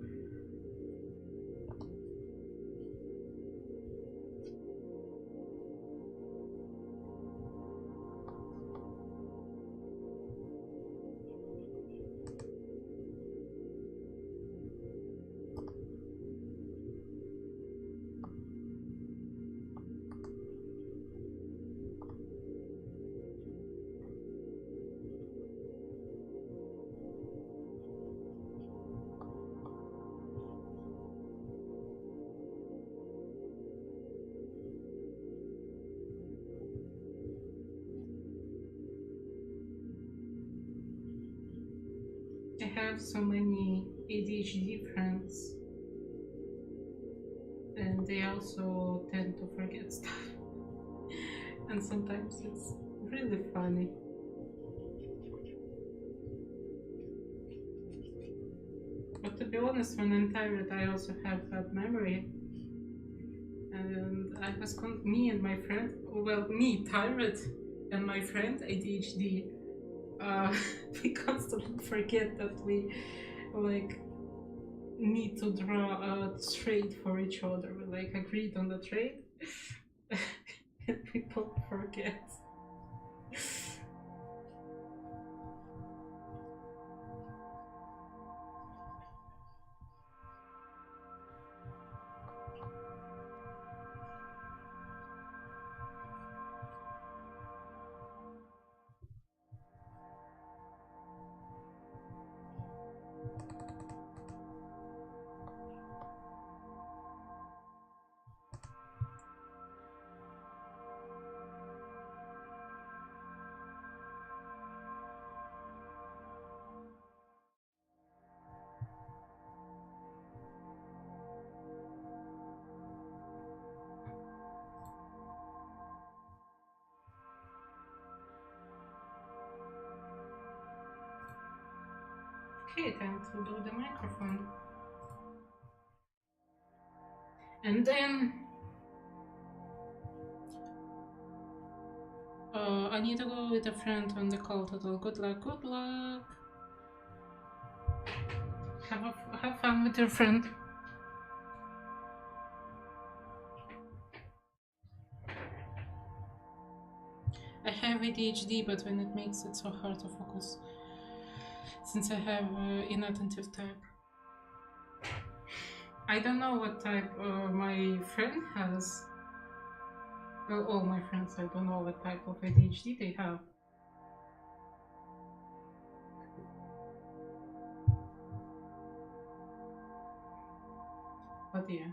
I have so many ADHD friends, and they also tend to forget stuff. And sometimes it's really funny. But to be honest, when I'm tired, I also have bad memory. And I was me and my friend, well, me tired, and my friend ADHD. We constantly forget that we like need to draw a trade for each other. We like agreed on the trade, and we both forget. Okay, time to do the microphone. And then I need to go with a friend on the call total. Good luck, good luck. Have fun with your friend. I have ADHD, but when it makes it so hard to focus, since I have inattentive type. I don't know what type my friend has. All my friends, I don't know what type of ADHD they have. But yeah.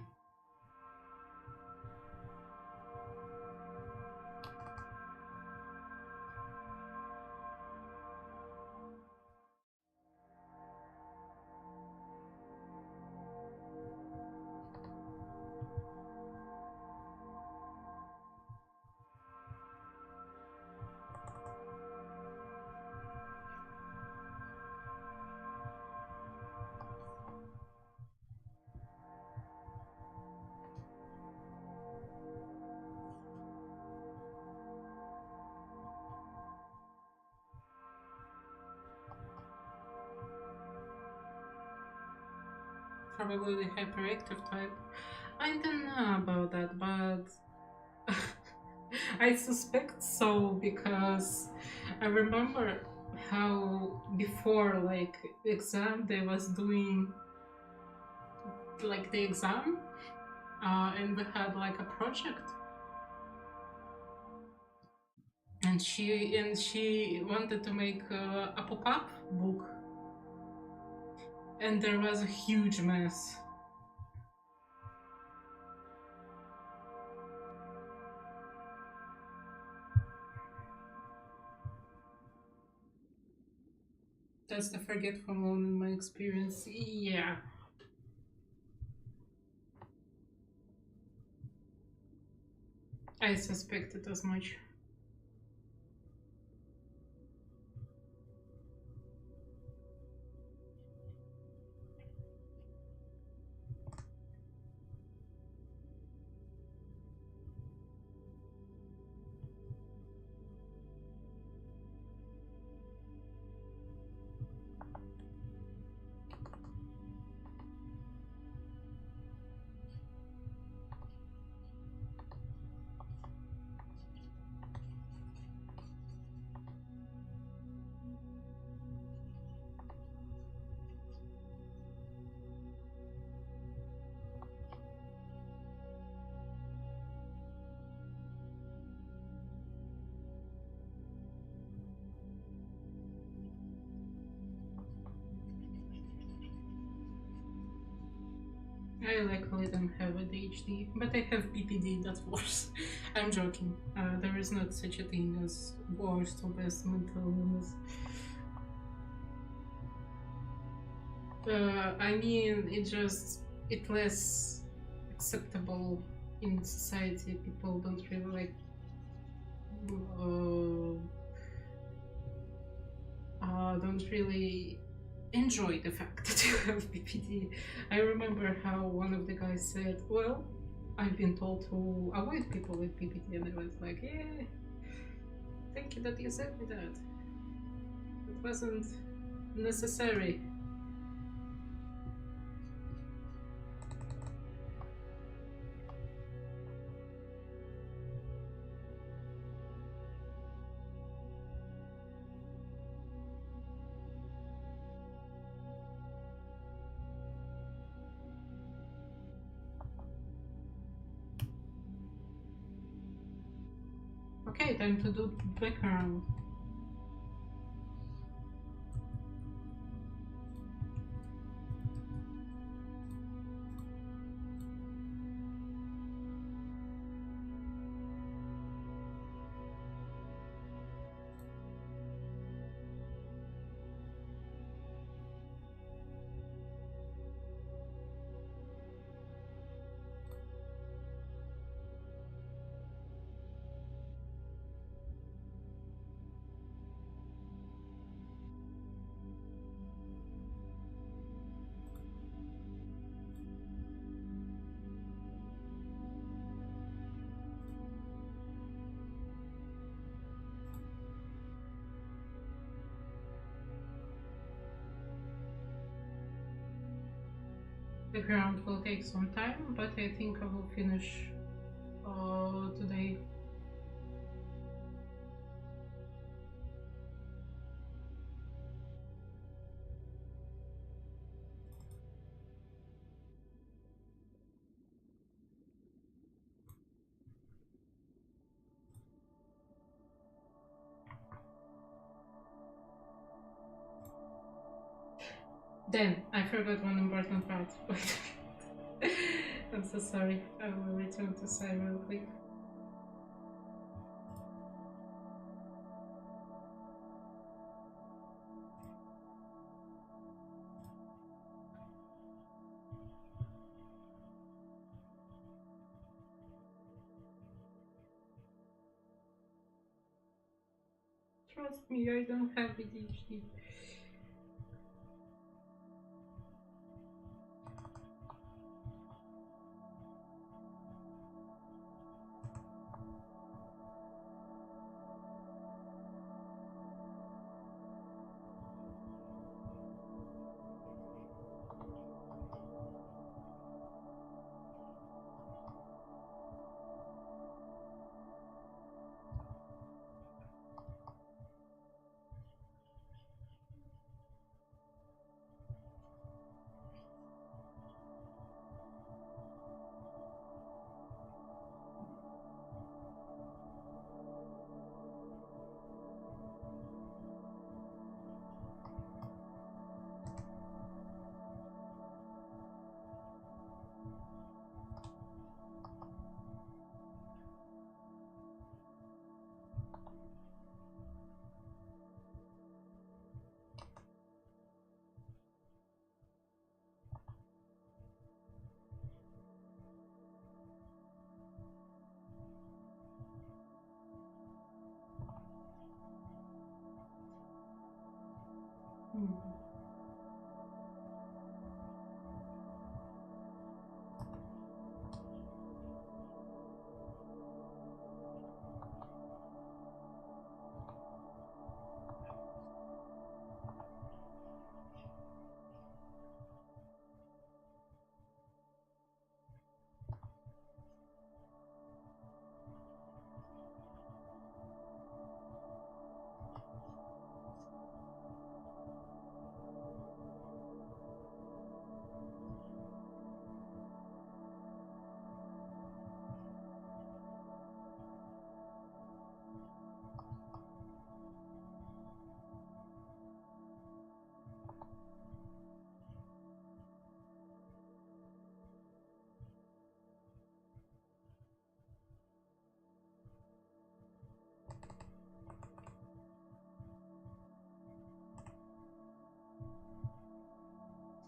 Probably the hyperactive type. I don't know about that, but I suspect so, because I remember how before like exam they was doing like the exam and we had like a project, and she wanted to make a pop-up book, and there was a huge mess. That's the forgetful one in my experience. Yeah. I suspected as much. I luckily don't have ADHD, but I have BPD, that's worse. I'm joking. There is not such a thing as worst or best mental illness. I mean, it's less acceptable in society. People don't really like don't really enjoy the fact that you have BPD. I remember how one of the guys said, well, I've been told to avoid people with BPD, and I was like, yeah, thank you that you said me that. It wasn't necessary. Okay, time to do background. Background will take some time, but I think I will finish today. Dan, I forgot one important part. Wait. I'm so sorry. I will return to side real quick. Trust me, I don't have ADHD.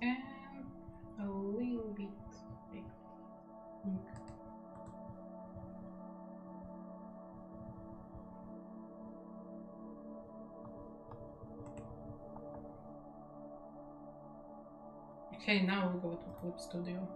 And a little bit like pink. Okay, now we go to Clip Studio.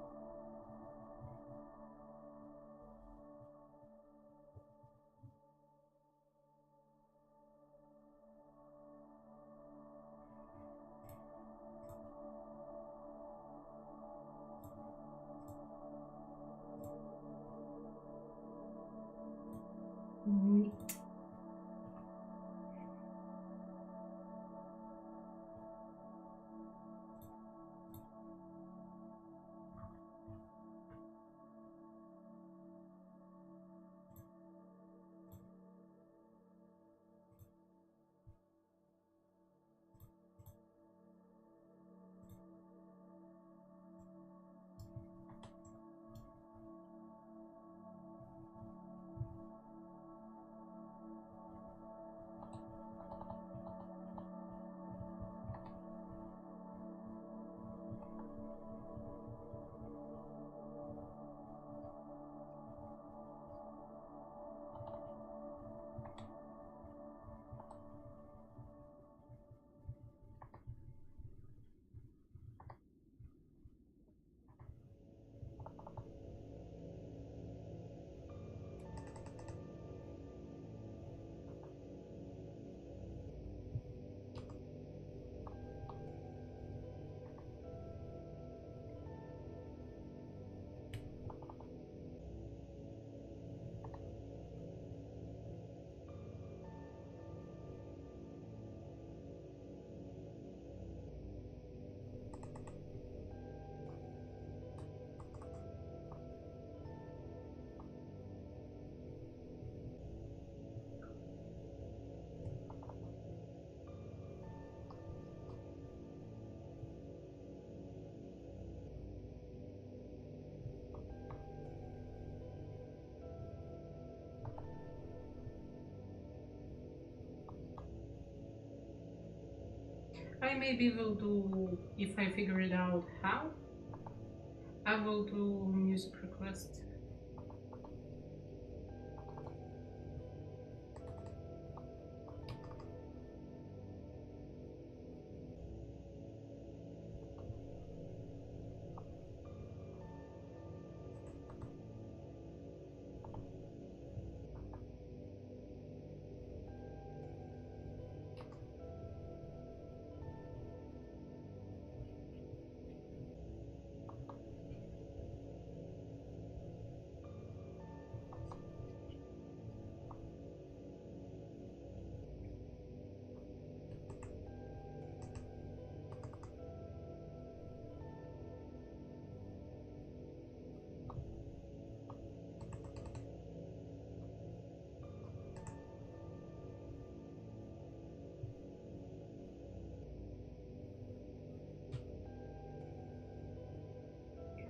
I maybe will do, if I figure it out how, I will do music request.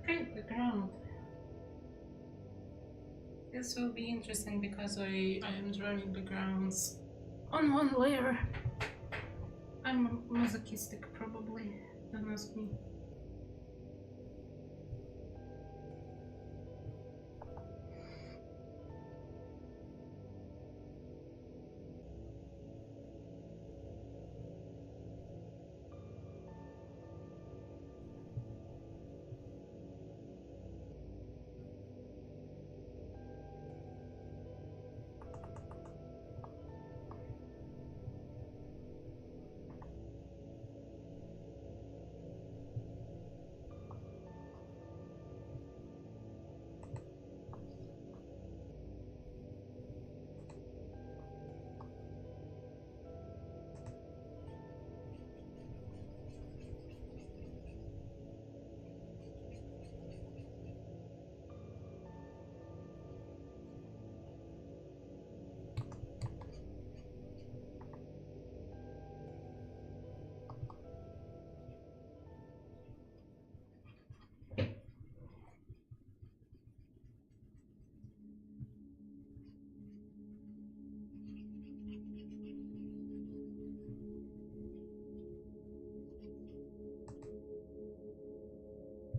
Okay, background. This will be interesting because I am drawing backgrounds on one layer. I'm masochistic probably, don't ask me.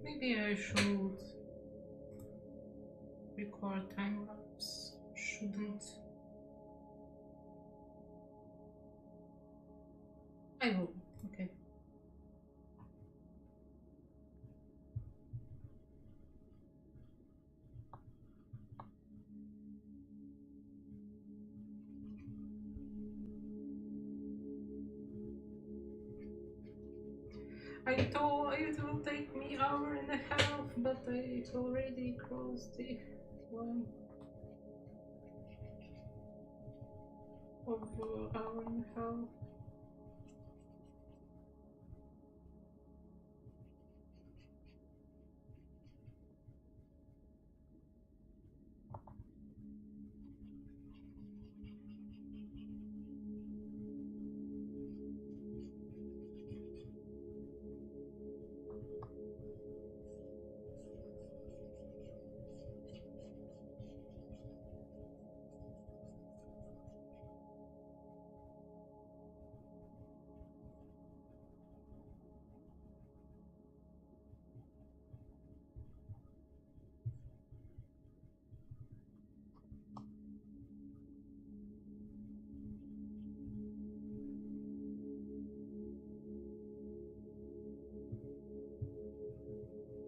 Maybe I should record time lapse. Shouldn't. I will. Okay. I thought it will take me hour and a half, but it already crossed the line of hour and a half.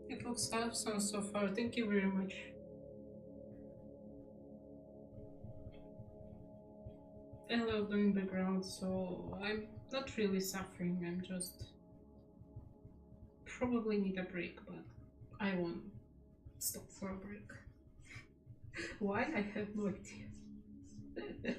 It looks awesome so far. Thank you very much. I love doing background, so I'm not really suffering. I'm just probably need a break, but I won't stop for a break. Why? I have no idea.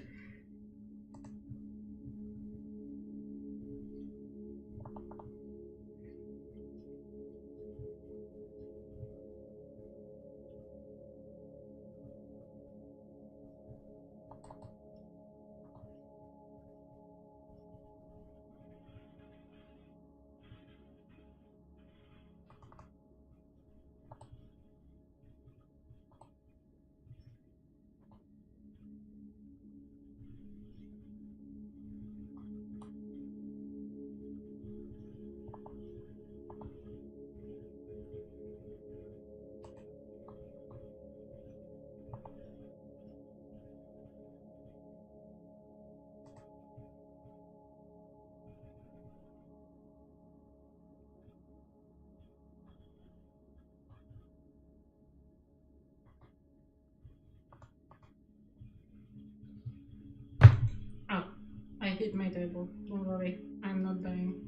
hit my table. Don't worry, I'm not dying.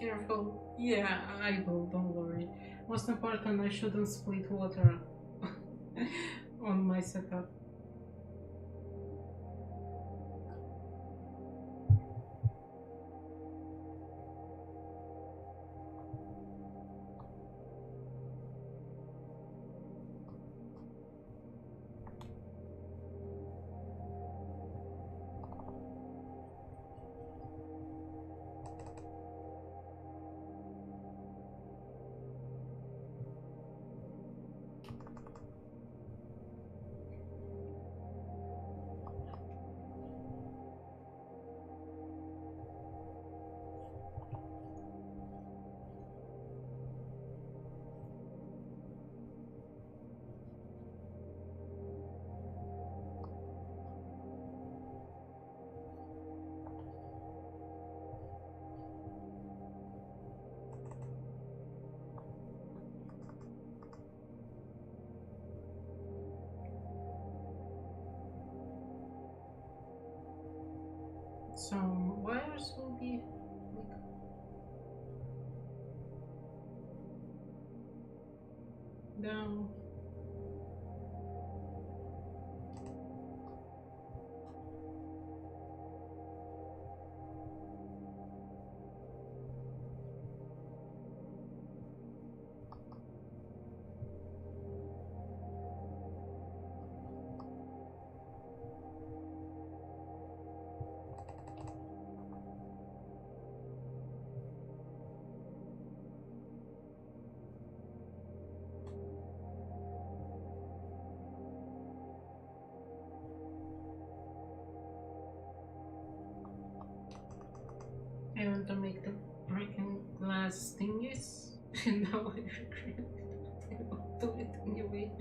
Careful. Yeah, I will, don't worry. Most important, I shouldn't split water on my setup. Some wires will be like down. I want to make the breaking glass thingies. And now I regret it. I will do it anyway.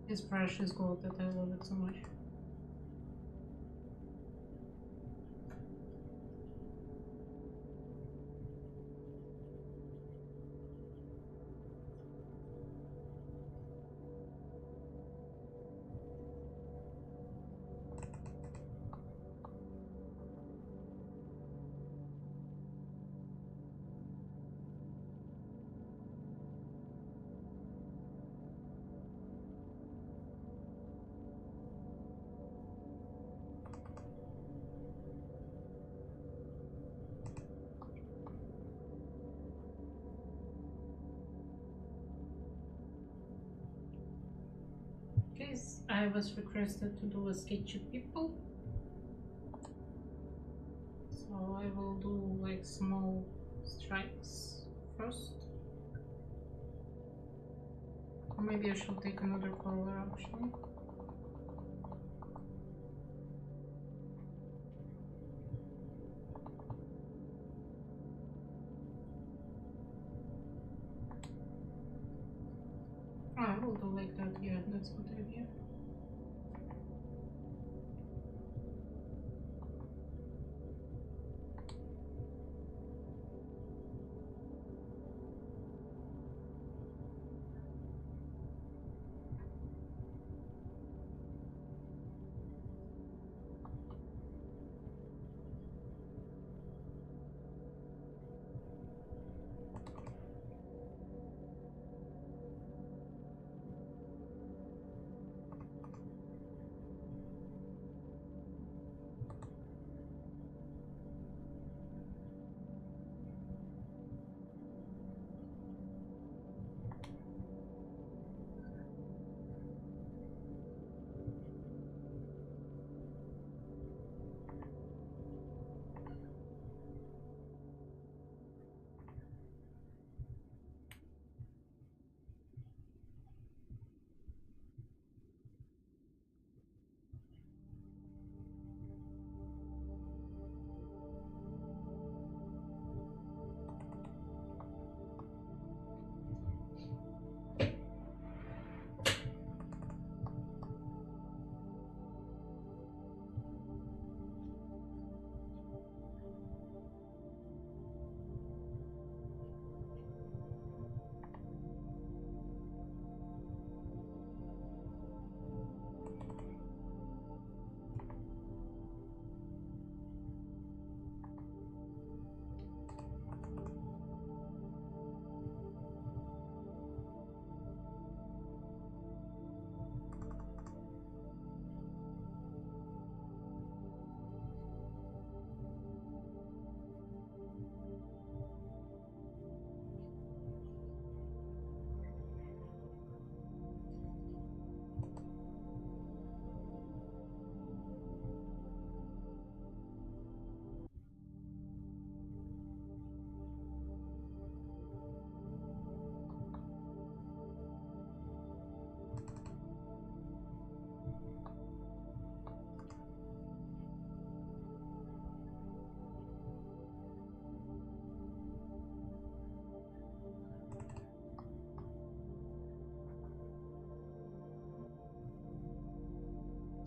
This brush is gold that I love it so much. Guys, I was requested to do a sketchy people, so I will do like small stripes first, or maybe I should take another color actually. I will do like that, yeah, that's a good idea.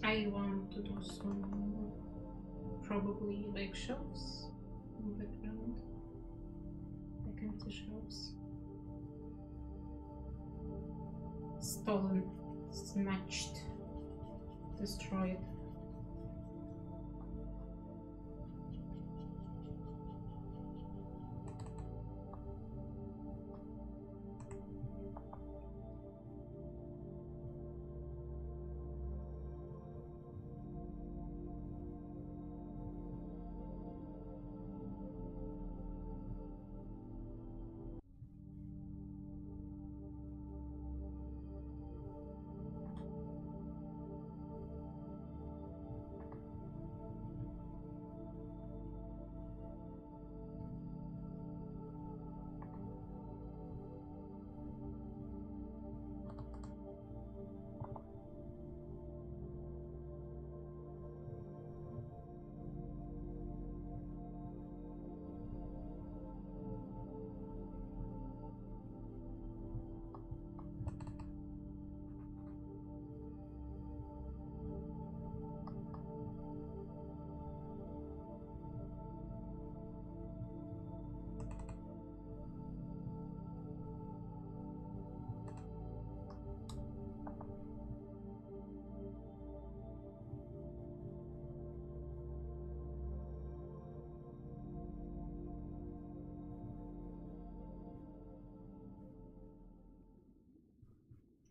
I want to do some probably like shelves in the background, like empty shelves. Stolen, snatched, destroyed.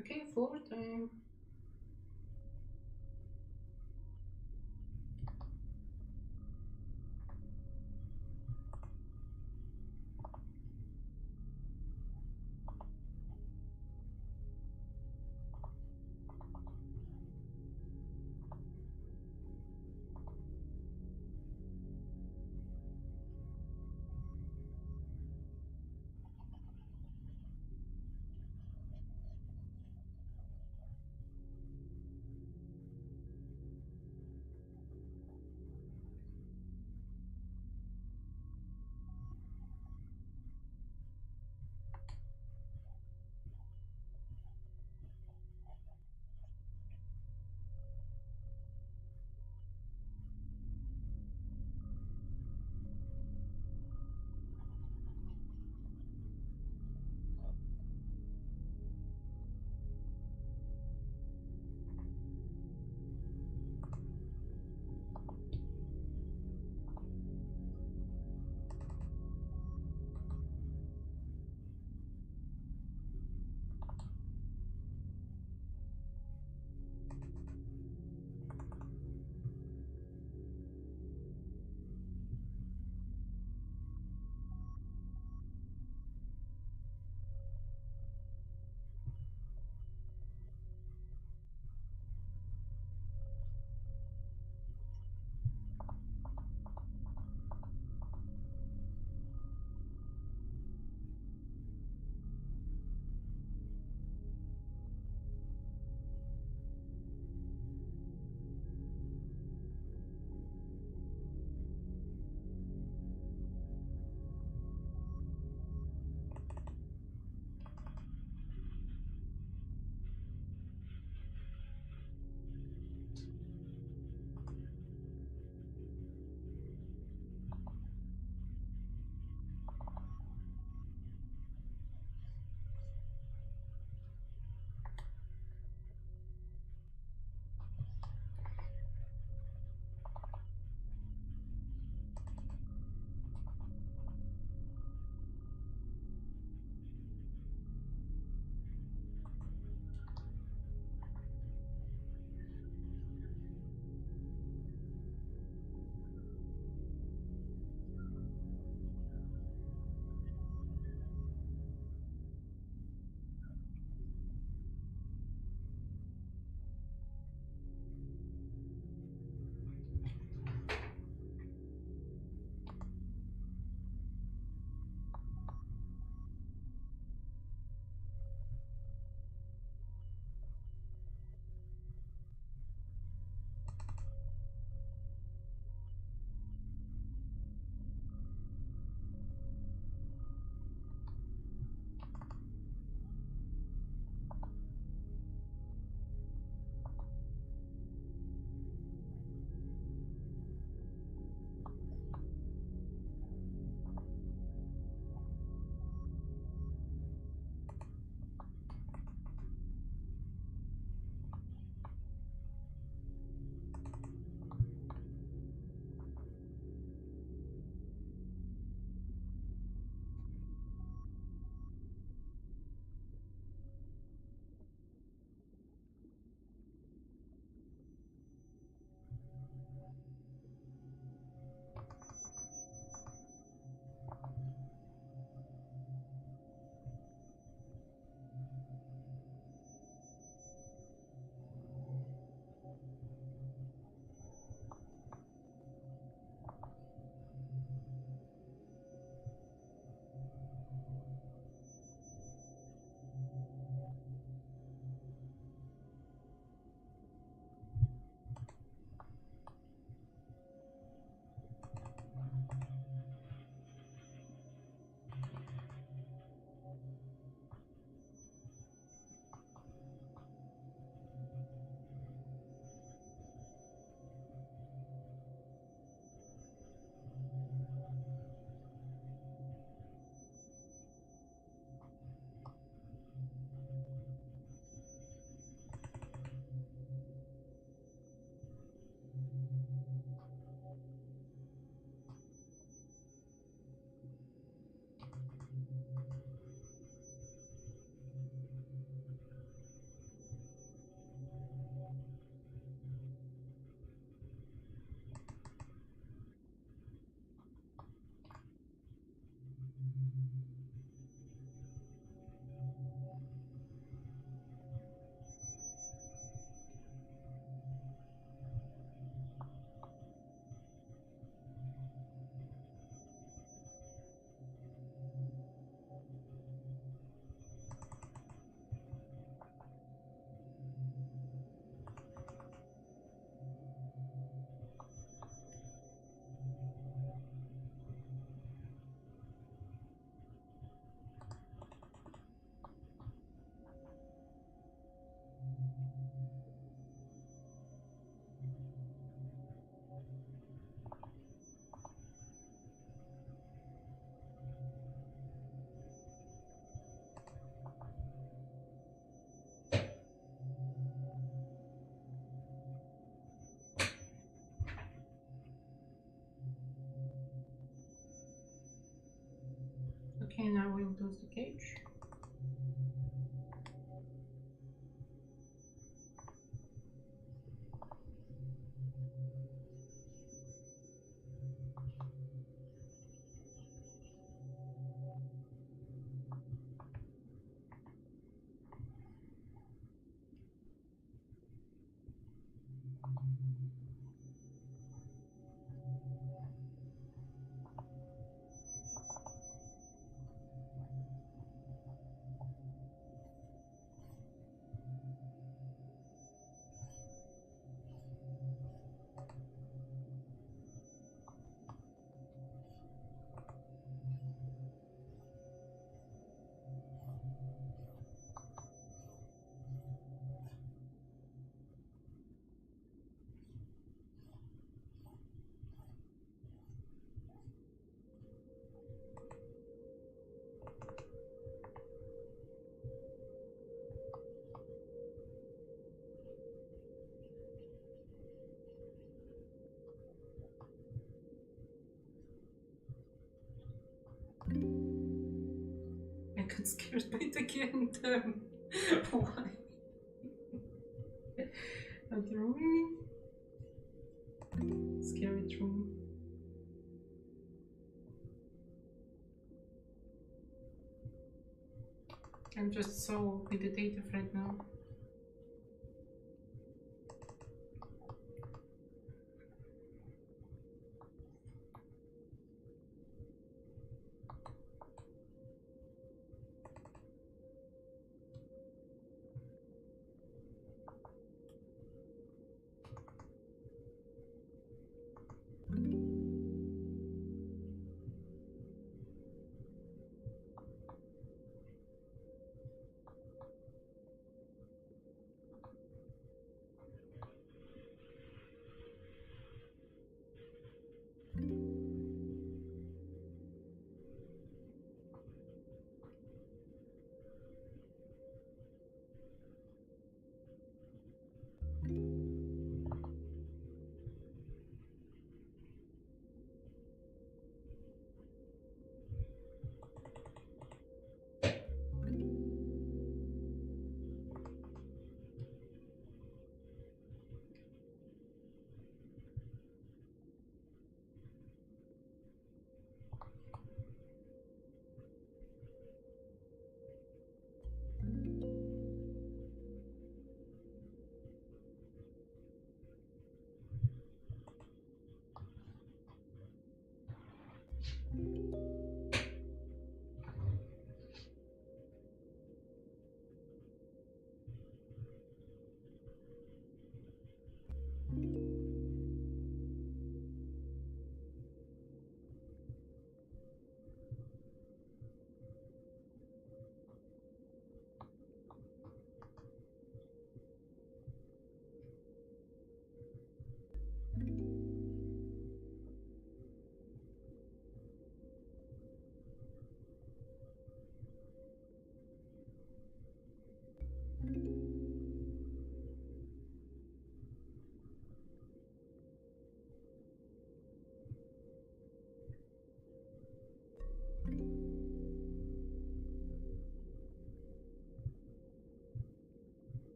Okay, forward time. close the cage. I got scared by it again. Why? A drawing? Scary room. I'm just so meditative right now.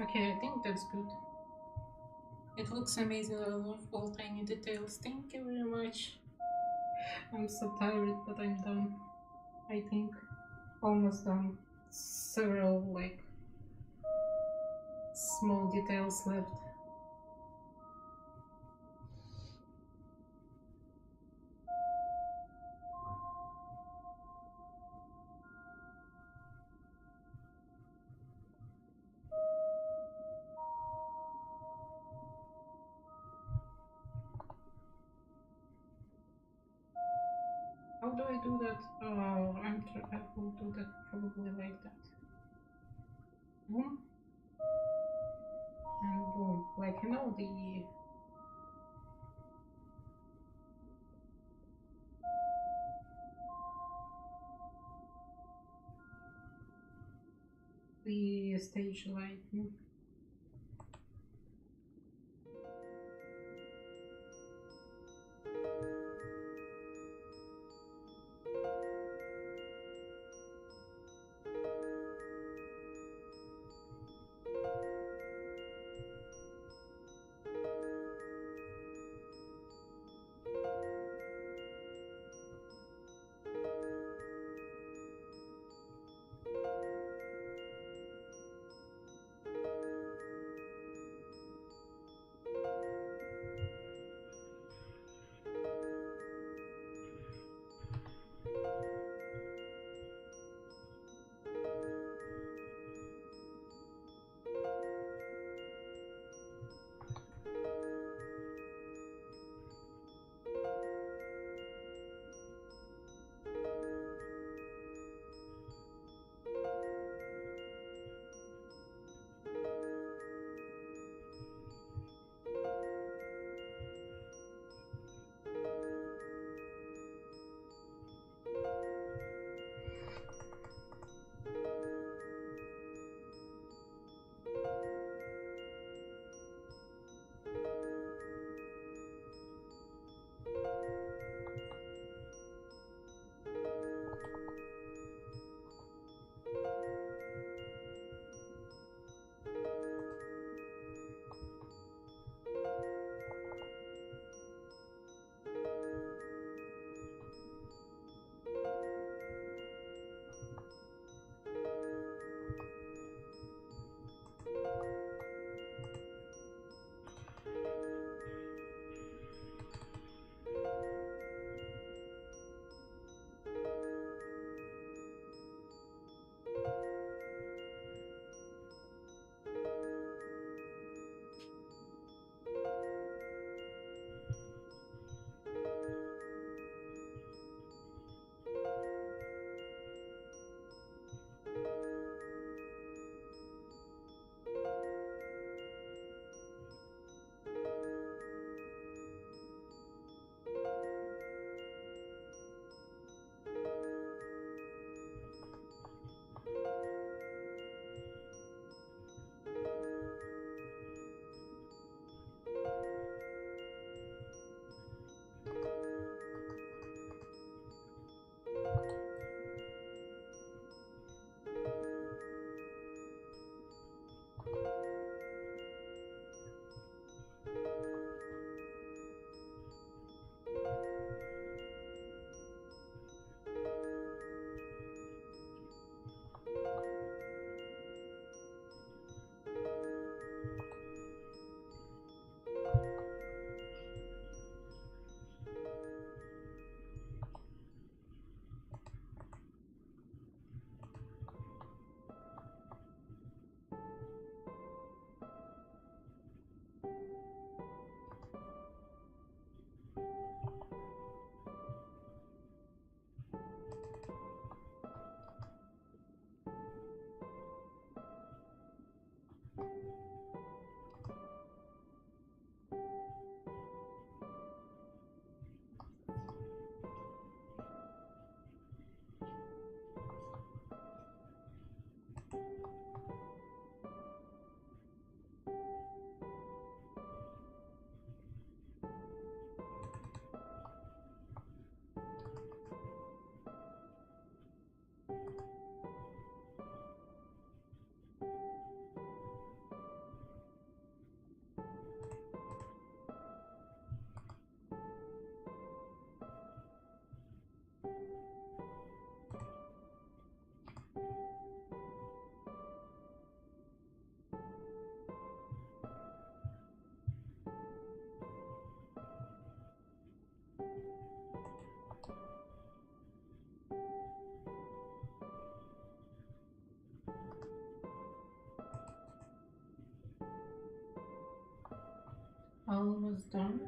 Okay, I think that's good. It looks amazing. I love all tiny details. Thank you very much. I'm so tired, but I'm done. I think almost done. Several like small details left. How do I do that? I will do that probably like that. Boom. And boom. Like, you know, the stage lighting. Almost done.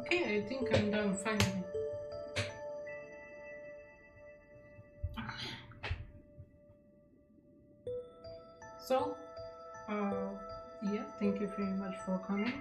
Okay, I think I'm done finally. So, yeah, thank you very much for coming.